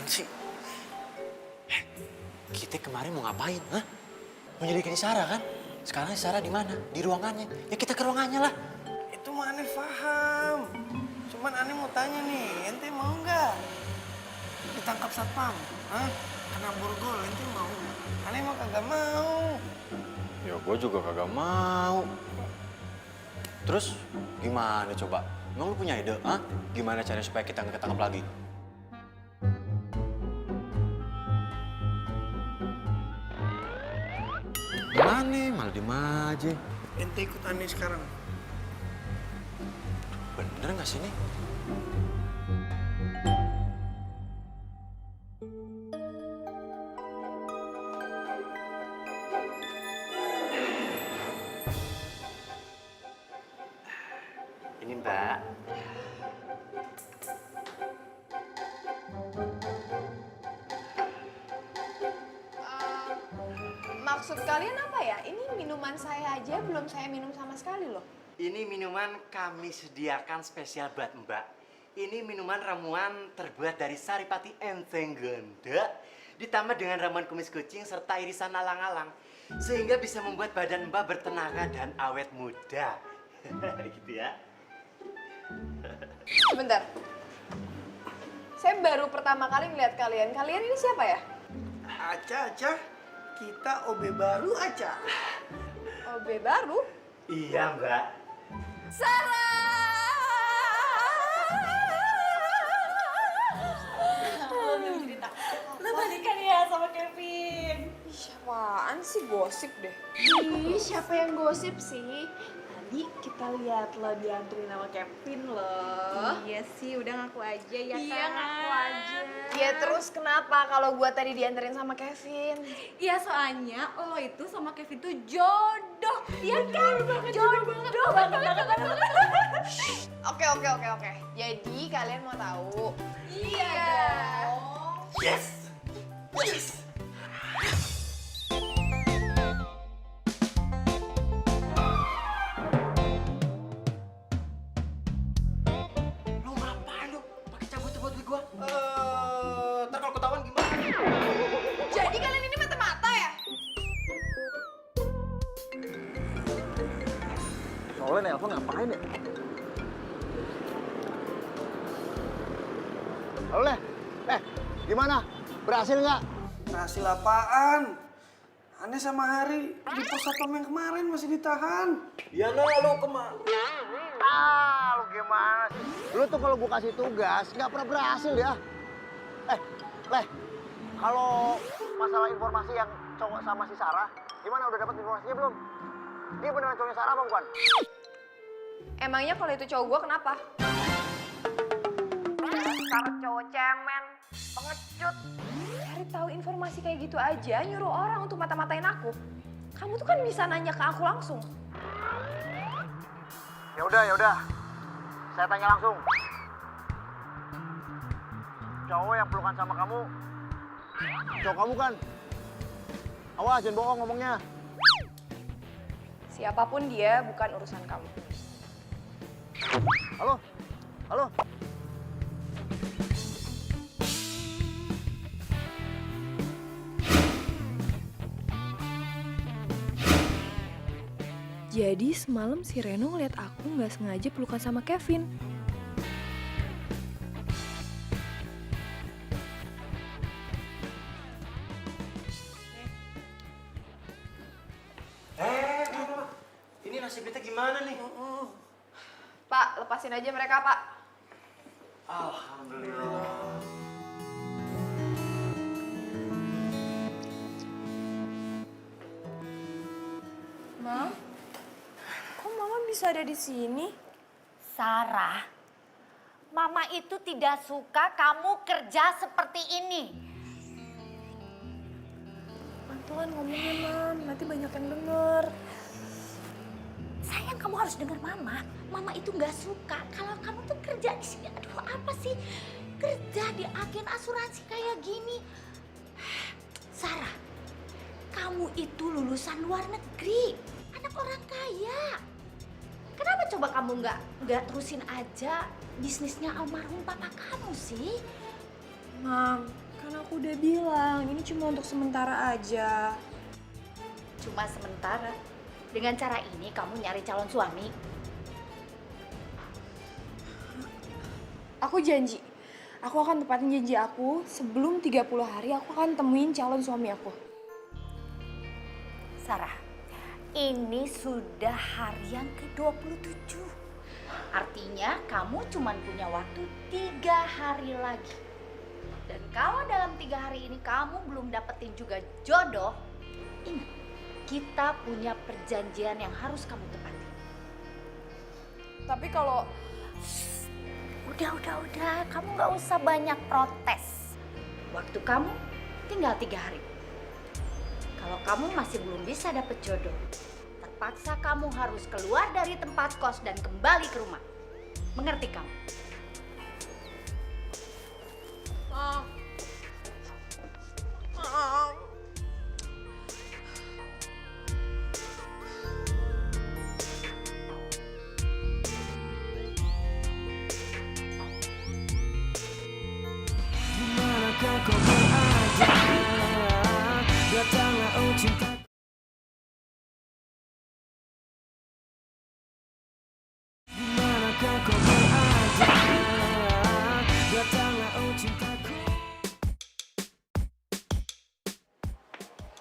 Ngapain sih? Kita kemarin mau ngapain, hah? Mau nyelidikin Sarah kan? Sekarang Sarah di mana? Di ruangannya. Ya kita ke ruangannya lah. Itu mah aneh paham. Cuman aneh mau tanya nih, ente mau nggak ditangkap satpam? Hah? Kena borgol, ente mau? Aneh mah kagak mau. Ya gue juga kagak mau. Terus gimana coba? Emang lu punya ide, hah? Gimana caranya supaya kita nggak ketangkap lagi? Mana? Malah diem aja. Ente ikut aneh sekarang. Bener nggak sih ini? Ini Mbak. Maksud kalian apa ya? Ini minuman saya aja belum saya minum sama sekali loh. Ini minuman kami sediakan spesial buat Mbak. Ini minuman ramuan terbuat dari saripati enteng ganda, ditambah dengan ramuan kumis kucing serta irisan alang-alang, sehingga bisa membuat badan Mbak bertenaga dan awet muda. Gitu ya. Sebentar. Saya baru pertama kali ngeliat kalian. Kalian ini siapa ya? Aca, kita OB baru Aca. OB baru? Iya Mbak. Lu balikan ya sama Kevin. Ih, apaan sih gosip deh? Ih, siapa yang gosip sih? Tadi kita lihat lo dianterin sama Kevin loh. Iya sih, udah ngaku aja ya kan? Iya, ngaku aja. Ya terus kenapa kalau gua tadi dianterin sama Kevin? Iya, soalnya lo itu sama Kevin tuh jodoh. Iya kan? Jodoh banget. Oke. Jadi kalian mau tahu? Iya dong. Lo ngapain lo? Pakai cabut-cabut gue gua? Ntar kalau ketahuan gimana? Jadi kalian ini mata-mata ya? Soalnya nelpon ngapain ya? Halo, Leh. Gimana? Berhasil nggak? Berhasil apaan? Aneh sama Hari di pos satpam yang kemarin masih ditahan. Ya no, lo kemana? Lu gimana sih? Lu tuh kalau gua kasih tugas nggak pernah berhasil ya. Leh, kalau masalah informasi yang cowok sama si Sarah, gimana udah dapat informasinya belum? Dia beneran cowoknya Sarah apa bukan? Emangnya kalau itu cowok gua kenapa? Dasar cowok cemen, pengecut. Cari tahu informasi kayak gitu aja, nyuruh orang untuk mata-matain aku. Kamu tuh kan bisa nanya ke aku langsung. Ya udah. Saya tanya langsung. Cowok yang pelukan sama kamu, cowok kamu kan? Awas, jangan bohong ngomongnya. Siapapun dia, bukan urusan kamu. Halo? Jadi semalam si Reno ngeliat aku nggak sengaja pelukan sama Kevin. Ini nasib kita gimana nih? Pak, lepasin aja mereka, Pak. Alhamdulillah. Mam, kok Mama bisa ada di sini? Sarah, Mama itu tidak suka kamu kerja seperti ini. Pelan-pelan ngomongnya, Mam. Nanti banyak yang denger. Sayang, kamu harus dengar Mama. Mama itu nggak suka kalau kamu tuh kerja di sini. Aduh, apa sih kerja di agen asuransi kayak gini? Sarah, kamu itu lulusan luar negeri, anak orang kaya. Kenapa coba kamu nggak terusin aja bisnisnya almarhum papa kamu sih? Mam, kan aku udah bilang ini cuma untuk sementara aja. Cuma sementara. Dengan cara ini kamu nyari calon suami. Aku janji, aku akan tepatin janji aku. Sebelum 30 hari aku akan temuin calon suami aku. Sarah, ini sudah hari yang ke-27. Artinya kamu cuma punya waktu 3 hari lagi. Dan kalau dalam 3 hari ini kamu belum dapetin juga jodoh, ingat, kita punya perjanjian yang harus kamu tepati. Tapi kalau... Udah, kamu nggak usah banyak protes. Waktu kamu tinggal 3 hari. Kalau kamu masih belum bisa dapet jodoh, terpaksa kamu harus keluar dari tempat kos dan kembali ke rumah. Mengerti kamu? Mam. Dimanakah kau berada? Datanglah oh cinta. Dimanakah kau berada? Datanglah oh cintaku.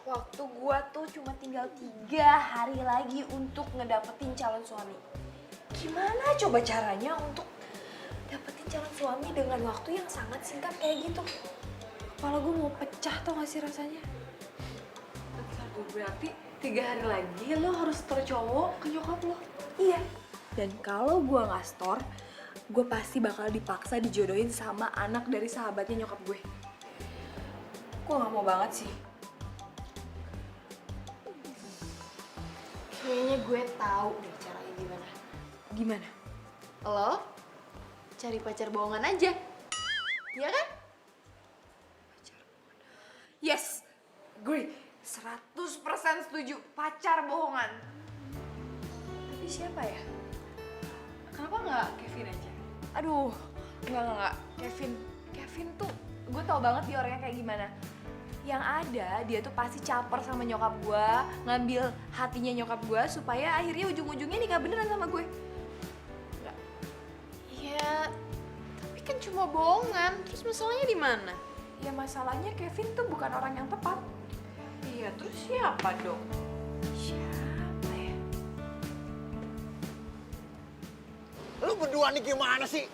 Waktu gua tuh cuma tinggal 3 hari lagi untuk ngedapetin calon suami. Gimana coba caranya untuk dapetin calon suami dengan waktu yang sangat singkat kayak gitu? Kepala gue mau pecah tau gak sih rasanya? Berarti 3 hari lagi lo harus store cowok ke nyokap lo. Iya. Dan kalau gue nggak store, gue pasti bakal dipaksa dijodohin sama anak dari sahabatnya nyokap gue. Gue nggak mau banget sih. Kayaknya gue tahu deh caranya gimana. Gimana? Lo cari pacar bohongan aja. Iya kan? Yes, agree. 100% setuju. Pacar bohongan. Tapi siapa ya? Kenapa nggak Kevin aja? Aduh, enggak. Kevin tuh, gue tau banget dia orangnya kayak gimana. Yang ada, dia tuh pasti caper sama nyokap gue, ngambil hatinya nyokap gue supaya akhirnya ujung-ujungnya nikah beneran sama gue. Enggak. Iya, tapi kan cuma bohongan. Terus masalahnya di mana? Ya masalahnya Kevin tuh bukan orang yang tepat. Iya, terus siapa dong? Siapa ya? Lu berdua nih gimana sih?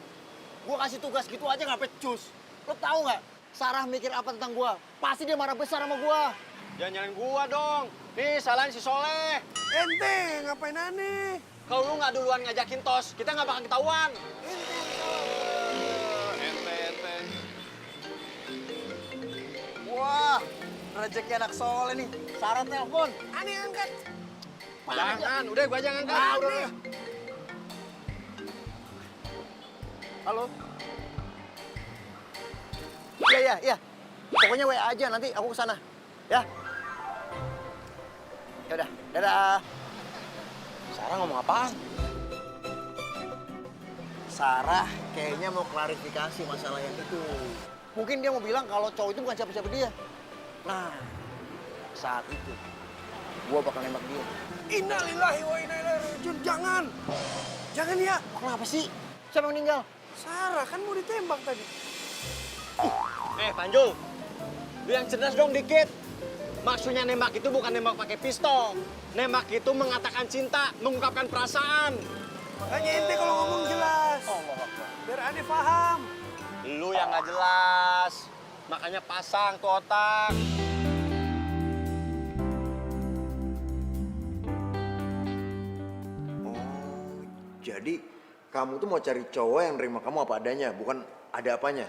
Gua kasih tugas gitu aja nggak pecus. Lu tahu nggak? Sarah mikir apa tentang gua? Pasti dia marah besar sama gua. Jangan nyalain gua dong. Nih salahin si Soleh. Ente ngapain aneh? Kalau lu nggak duluan ngajakin tos, kita nggak bakal ketahuan. Ente. Wah, rezeki anak Soleh nih. Sarah telepon. Aneh angkat. Jangan, udah gua aja ngangkat. Udah. Halo? Iya. Pokoknya WA aja, nanti aku kesana. Ya? Yaudah, dadah. Sarah ngomong apaan? Sarah kayaknya mau klarifikasi masalah yang itu. Mungkin dia mau bilang kalau cowok itu bukan siapa-siapa dia. Nah, saat itu, gua bakal nembak dia. Innalillahi wa inna ilaihi rajiun. Jangan. Jangan ya. Kenapa sih? Siapa yang meninggal? Sarah kan mau ditembak tadi. Panjul, lu yang cerdas dong dikit. Maksudnya nembak itu bukan nembak pakai pistol. Nembak itu mengatakan cinta, mengungkapkan perasaan. Makanya ente kalau ngomong jelas. Biar aneh paham. Lu yang nggak jelas, makanya pasang tuh otak. Oh, jadi kamu tuh mau cari cowok yang nerima kamu apa adanya, bukan ada apanya?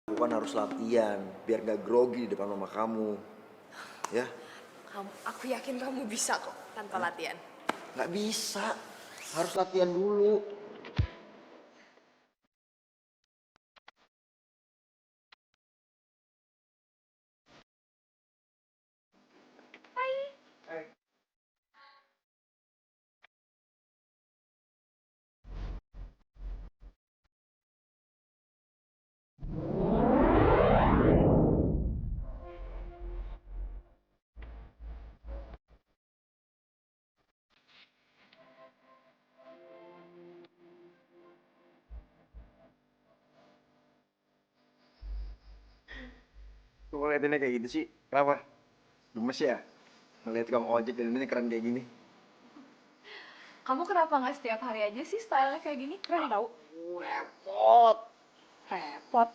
Bukan harus latihan, biar gak grogi di depan mama kamu. Ya? Aku yakin kamu bisa kok tanpa latihan. Nggak bisa. Harus latihan dulu. Kok ngeliatinnya kayak gitu sih? Kenapa? Gemes ya? Ngeliat kamu ojek dan ini keren kayak gini. Kamu kenapa nggak setiap hari aja sih stylenya kayak gini? Keren tau. Repot. Repot.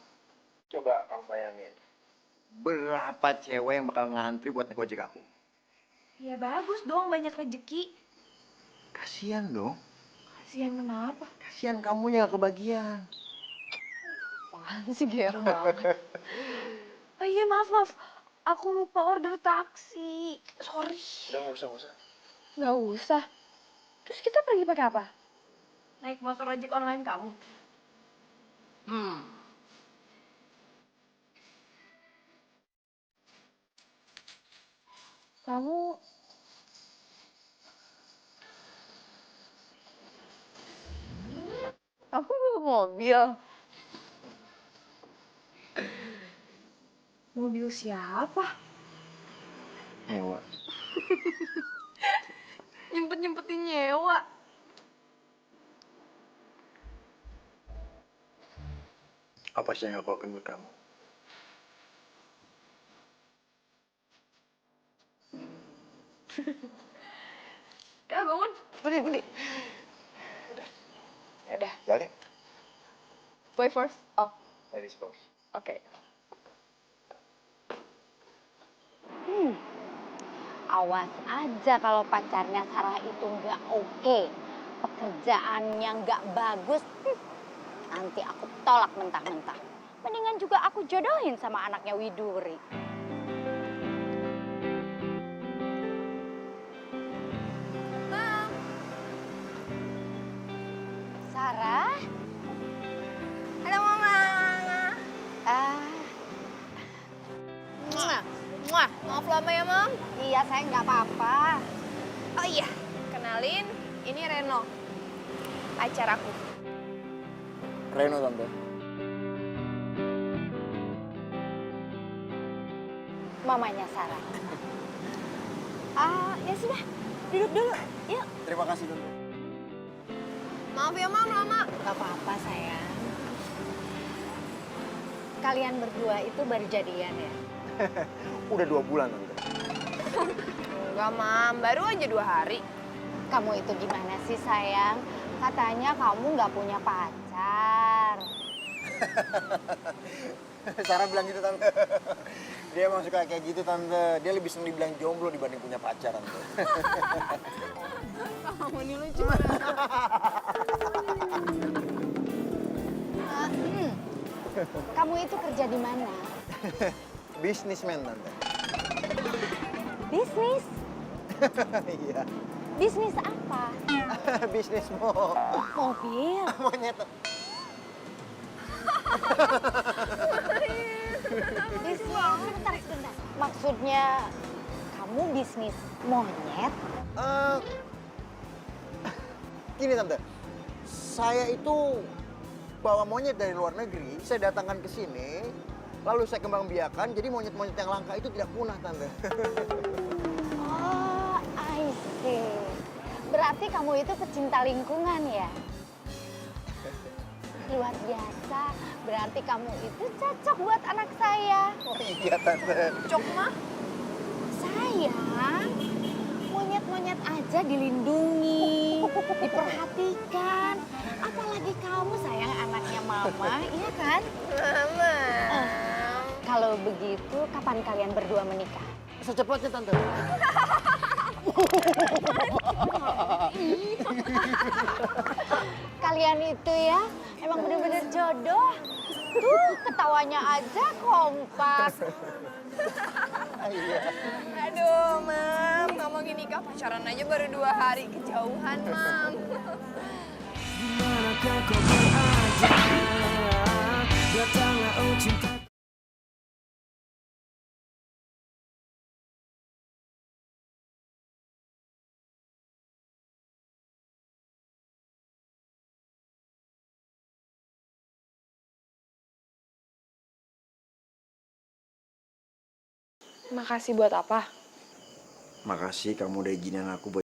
Coba kamu bayangin. Berapa cewek yang bakal ngantri buat naik ojek aku? Ya bagus dong, banyak rezeki. Kasian dong. Kasihan kenapa? Kasian kamunya gak kebagian. Apaan sih GR banget. Oh iya maaf. Aku lupa order taksi. Sorry. Udah nggak usah. Nggak usah. Terus kita pergi pakai apa? Naik motor ojek online kamu? Kamu bawa mobil. Mobil siapa? Nyewa. Nyempetin nyewa. Apa sih yang aku lakuin buat kamu? Kak bangun. Berdiri. Udah. Jalan. Boy first. Oh, Ladies first. oke. Awas aja kalau pacarnya Sarah itu nggak oke, pekerjaannya nggak bagus, nanti aku tolak mentah-mentah. Mendingan juga aku jodohin sama anaknya Widuri. Sarah? Halo Mama. Maaf lama ya Mam. Iya sayang nggak apa-apa. Oh iya, kenalin, ini Reno, pacar aku. Reno tante. Mamanya Sarah. Ya sudah, duduk dulu. Yuk. Terima kasih tante. Maaf ya Mam, lama. Gak apa-apa sayang. Kalian berdua itu baru jadian ya? Udah 2 bulan tante. Enggak Mam, baru aja 2 hari. Kamu itu gimana sih sayang? Katanya kamu nggak punya pacar. Sarah bilang gitu tante. Dia emang suka kayak gitu tante. Dia lebih seneng dibilang jomblo dibanding punya pacar tante. Kamu ini lucu. Kamu itu kerja di mana? Bisnismen tante. Bisnis? Iya. Bisnis apa? Bisnis Mobil. monyet. Bisnis sebentar. Maksudnya kamu bisnis monyet? Gini tante, saya itu bawa monyet dari luar negeri, saya datangkan ke sini, lalu saya kembang biakan, jadi monyet-monyet yang langka itu tidak punah tante. Oh, I see. Berarti kamu itu pecinta lingkungan ya? Luar biasa. Berarti kamu itu cocok buat anak saya. Oh iya tante. Cocok mah? Sayang, monyet-monyet aja dilindungi, diperhatikan. Apalagi kamu sayang anaknya mama, iya kan? Mama. Kalau begitu, kapan kalian berdua menikah? Secepatnya tante. Kalian itu ya, emang bener-bener jodoh. Tuh, ketawanya aja kompak. Aduh, Ma. nikah, pacaran aja baru 2 hari, kejauhan, Mam. Dimanakah kau berada? Datanglah oh cinta. Makasih buat apa? Makasih kamu udah izinin aku buat...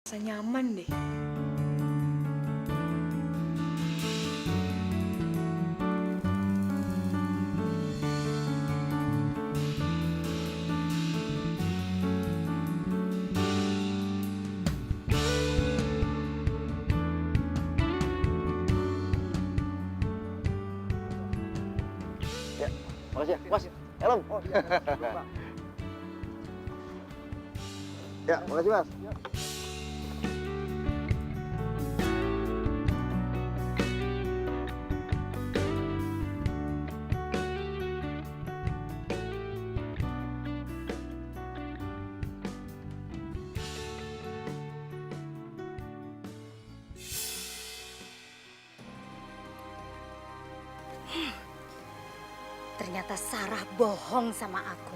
Rasa nyaman deh. Ya, makasih ya. Mas, helm. Ya, makasih Mas. Ternyata Sarah bohong sama aku.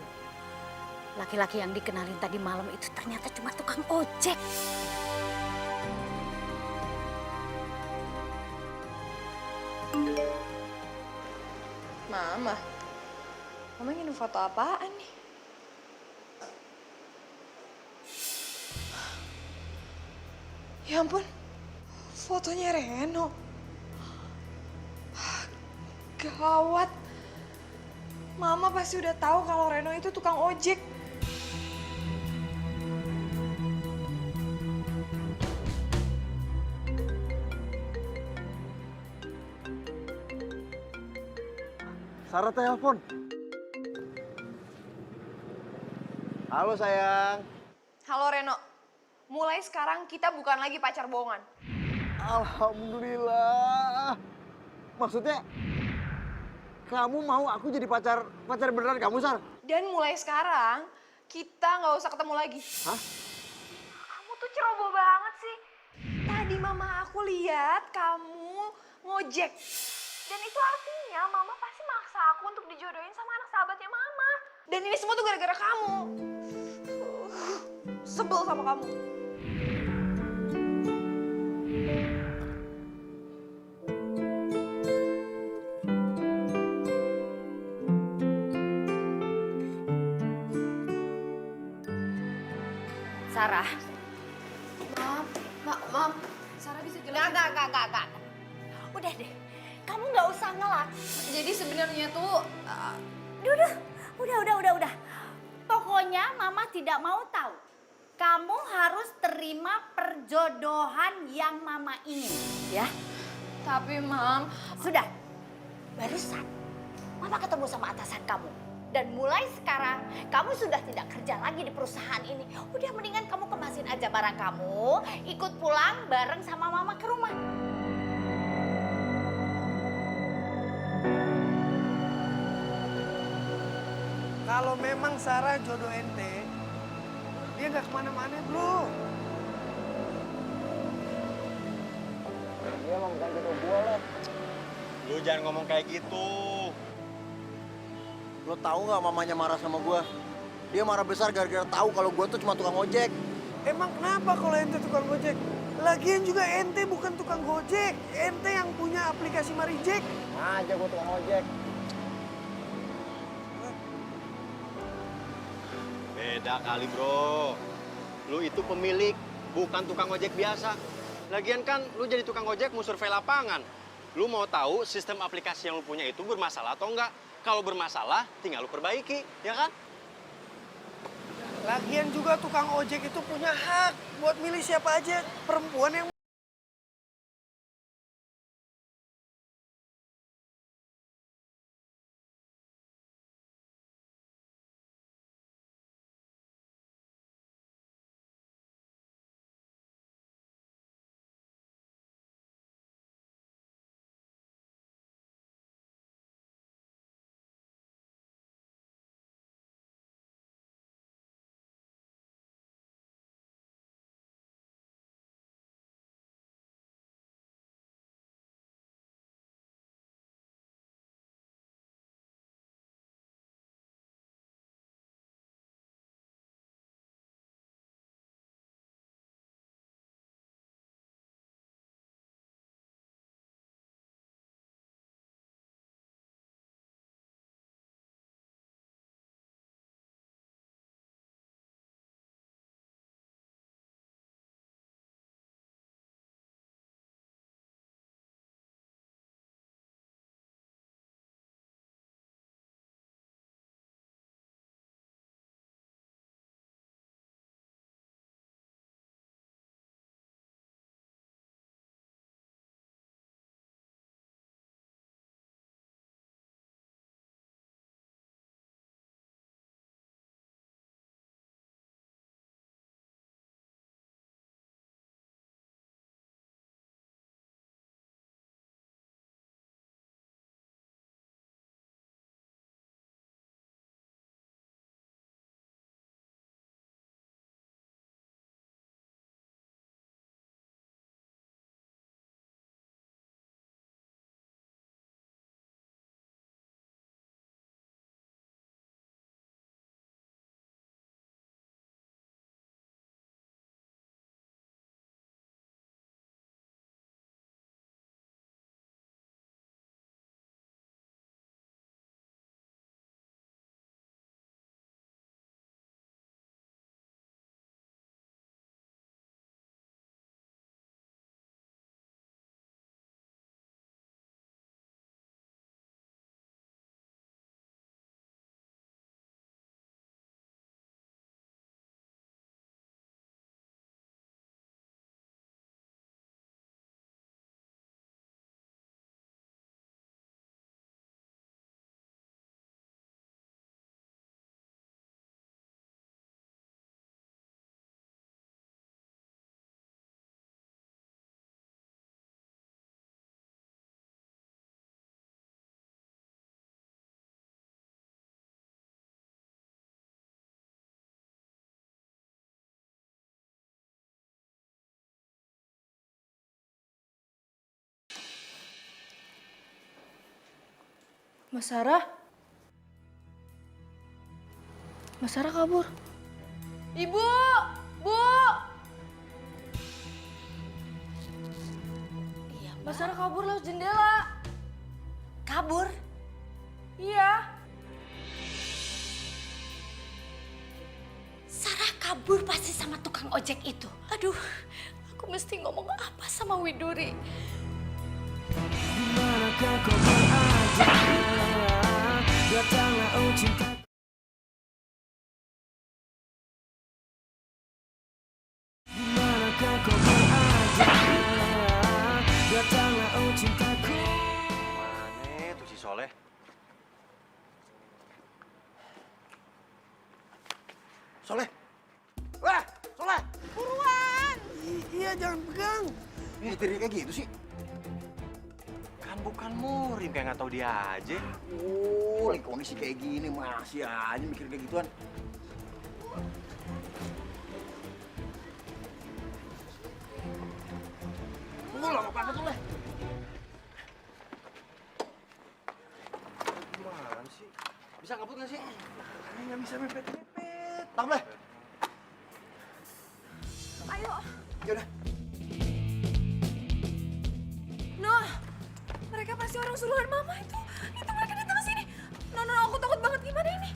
Laki-laki yang dikenalin tadi malam itu ternyata cuma tukang ojek. Mama ngirim foto apaan nih? Ya ampun, fotonya Reno. Gawat. Mama pasti udah tahu kalau Reno itu tukang ojek. Sarah telepon. Halo sayang. Halo Reno, mulai sekarang kita bukan lagi pacar bohongan. Alhamdulillah. Maksudnya kamu mau aku jadi pacar beneran kamu, Sar? Dan mulai sekarang kita nggak usah ketemu lagi. Hah? Kamu tuh ceroboh banget sih. Tadi mama aku lihat kamu ngojek. Dan itu artinya mama pasti maksa aku untuk dijodohin sama anak sahabatnya mama. Dan ini semua tuh gara-gara kamu. Sebel sama kamu. Sarah. Mam, Sarah bisa jelasin? Enggak. Udah deh, kamu nggak usah ngelak. Jadi sebenarnya tuh, Udah. Pokoknya Pokoknya Mama tidak mau tahu. Kamu harus terima perjodohan yang Mama ingin, ya. Tapi Mam, Sudah, barusan Mama ketemu sama atasan kamu. Dan mulai sekarang kamu sudah tidak kerja lagi di perusahaan ini. Udah mendingan kamu kemasin aja barang kamu, ikut pulang bareng sama Mama ke rumah. Kalau memang Sarah jodoh ente, dia nggak kemana-mana bro. Dia emang bukan jodoh gue lah. Lu jangan ngomong kayak gitu. Lo tahu nggak mamanya marah sama gue? Dia marah besar gara-gara tahu kalau gue tuh cuma tukang ojek. Emang kenapa kalau ente tukang gojek? Lagian juga ente bukan tukang gojek, ente yang punya aplikasi Marijek. Aja gue tukang ojek. Beda kali bro. Lu itu pemilik, bukan tukang ojek biasa. Lagian kan lu jadi tukang ojek mau survei lapangan. Lu mau tahu sistem aplikasi yang lu punya itu bermasalah atau enggak? Kalau bermasalah, tinggal lu perbaiki, ya kan? Lagian juga tukang ojek itu punya hak buat milih siapa aja perempuan yang Mas Sarah? Mas Sarah kabur. Ibu! Bu! Iya, Mas Sarah kabur lewat jendela. kabur. Iya. Sarah kabur pasti sama tukang ojek itu. Aduh, aku mesti ngomong apa sama Widuri? Dimanakah kau berada? Datanglah oh cinta Soleh. Wah, Soleh. Buruan! Iya, jangan pegang. Nyetirnya kayak gitu sih. Kan bukan murim, kayak nggak tahu dia aja. Oh, lagi kondisi kayak gini masih aja mikir kayak gituan. Lama banget Soleh. Gimana sih? Bisa ngebut nggak sih? Ini nggak bisa mepet-mepet. Tambah. Ayo. Yaudah. Noh, mereka pasti orang suruhan mama itu. Itu mereka datang ke sini. No, aku takut banget. Gimana ini?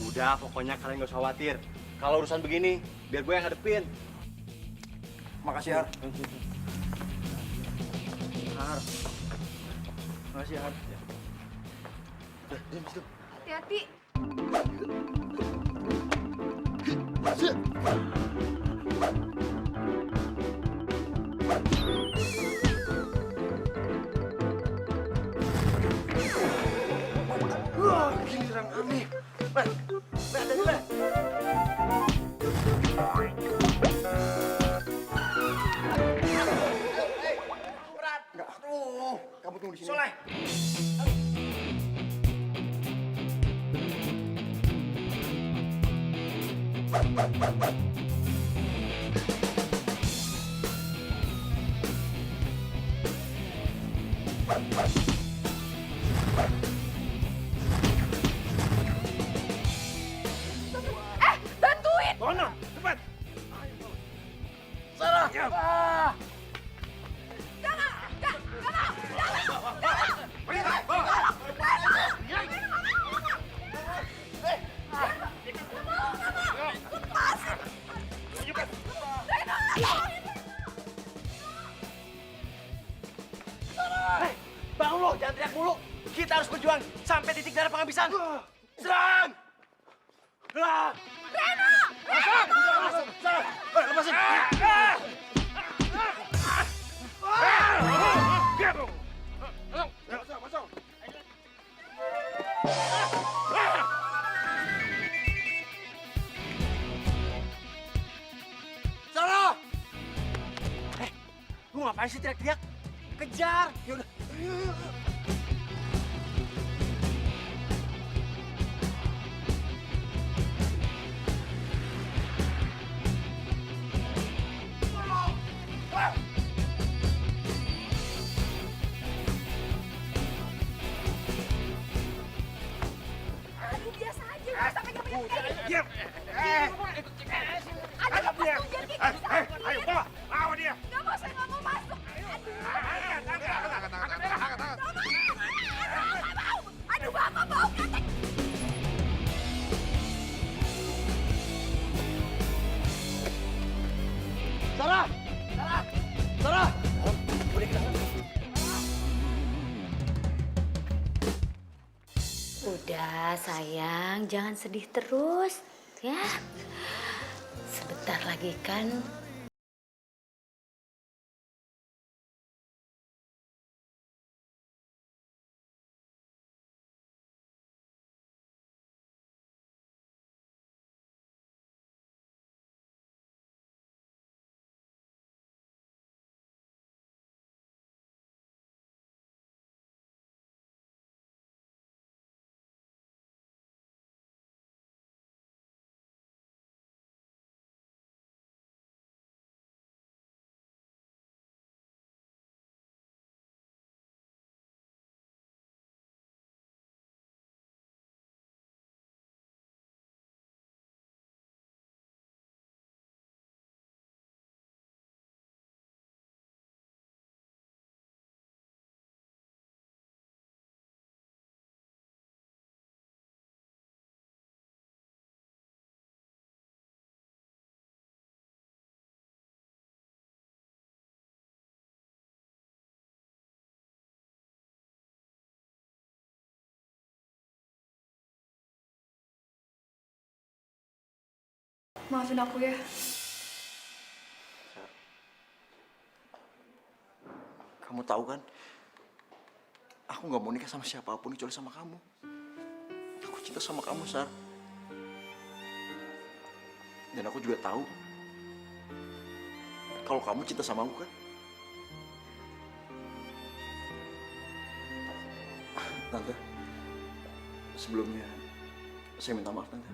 Udah, pokoknya kalian gak usah khawatir. Kalau urusan begini, biar gue yang hadepin. Makasih, Har. Har. Makasih, Har. Udah, diam situ. Hati-hati. Wah, giliran aneh. Hati-hati, Leh. Enggak, aduh. Kamu tunggu di sini. Soleh. Bantuin! Bono, cepat. Sarah. Ah. Bangun lo, jangan teriak mulu. Kita harus berjuang sampai titik darah penghabisan. Serang! Serang! Reno! Lepasin. Sarah! Lu ngapain sih teriak-teriak? Kejar! Yaudah. Aduh, biasa aja. Gak usah pegang-pegang kayak gitu. Diam. Aduh, jangan kayak gitu. Ayo, bawa. Bawa dia. Gak mau, saya gak mau masuk. Aduh, bapak bau ketek. Sarah! Sarah! Sarah! Udah sayang, jangan sedih terus ya. Sebentar lagi kan Maafin aku ya. Kamu tahu kan? Aku nggak mau nikah sama siapapun kecuali sama kamu. Aku cinta sama kamu, Sar. Dan aku juga tahu kalau kamu cinta sama aku kan. Tante, sebelumnya saya minta maaf, Tante.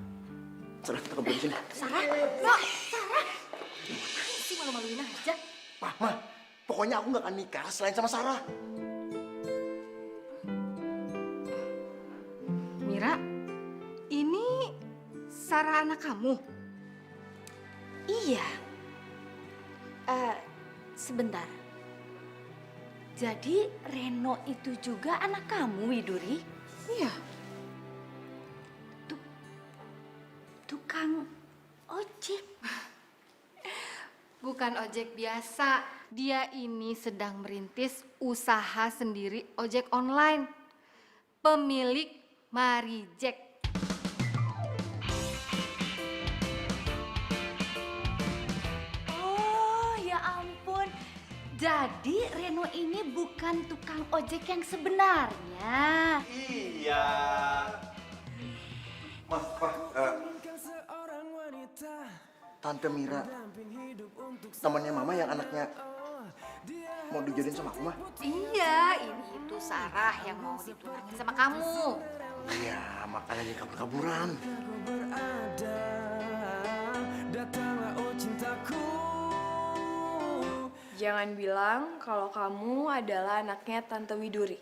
Sarah, kita kembali sini. Sarah, no, Sarah. Si malu-maluin aja. Mama, pokoknya aku nggak akan nikah selain sama Sarah. Mira, ini Sarah anak kamu? Iya. Sebentar. Jadi Reno itu juga anak kamu, Widuri? Iya. Tukang ojek. Bukan ojek biasa. Dia ini sedang merintis usaha sendiri ojek online. Pemilik Marijek. Oh, ya ampun. Jadi Reno ini bukan tukang ojek yang sebenarnya. Iya. Tante Mira, temannya Mama yang anaknya mau dijadiin sama aku, Mah. Iya, ini itu Sarah yang mau ditunangin sama kamu. Iya, makanya dia kabur-kaburan. Jangan bilang kalau kamu adalah anaknya Tante Widuri.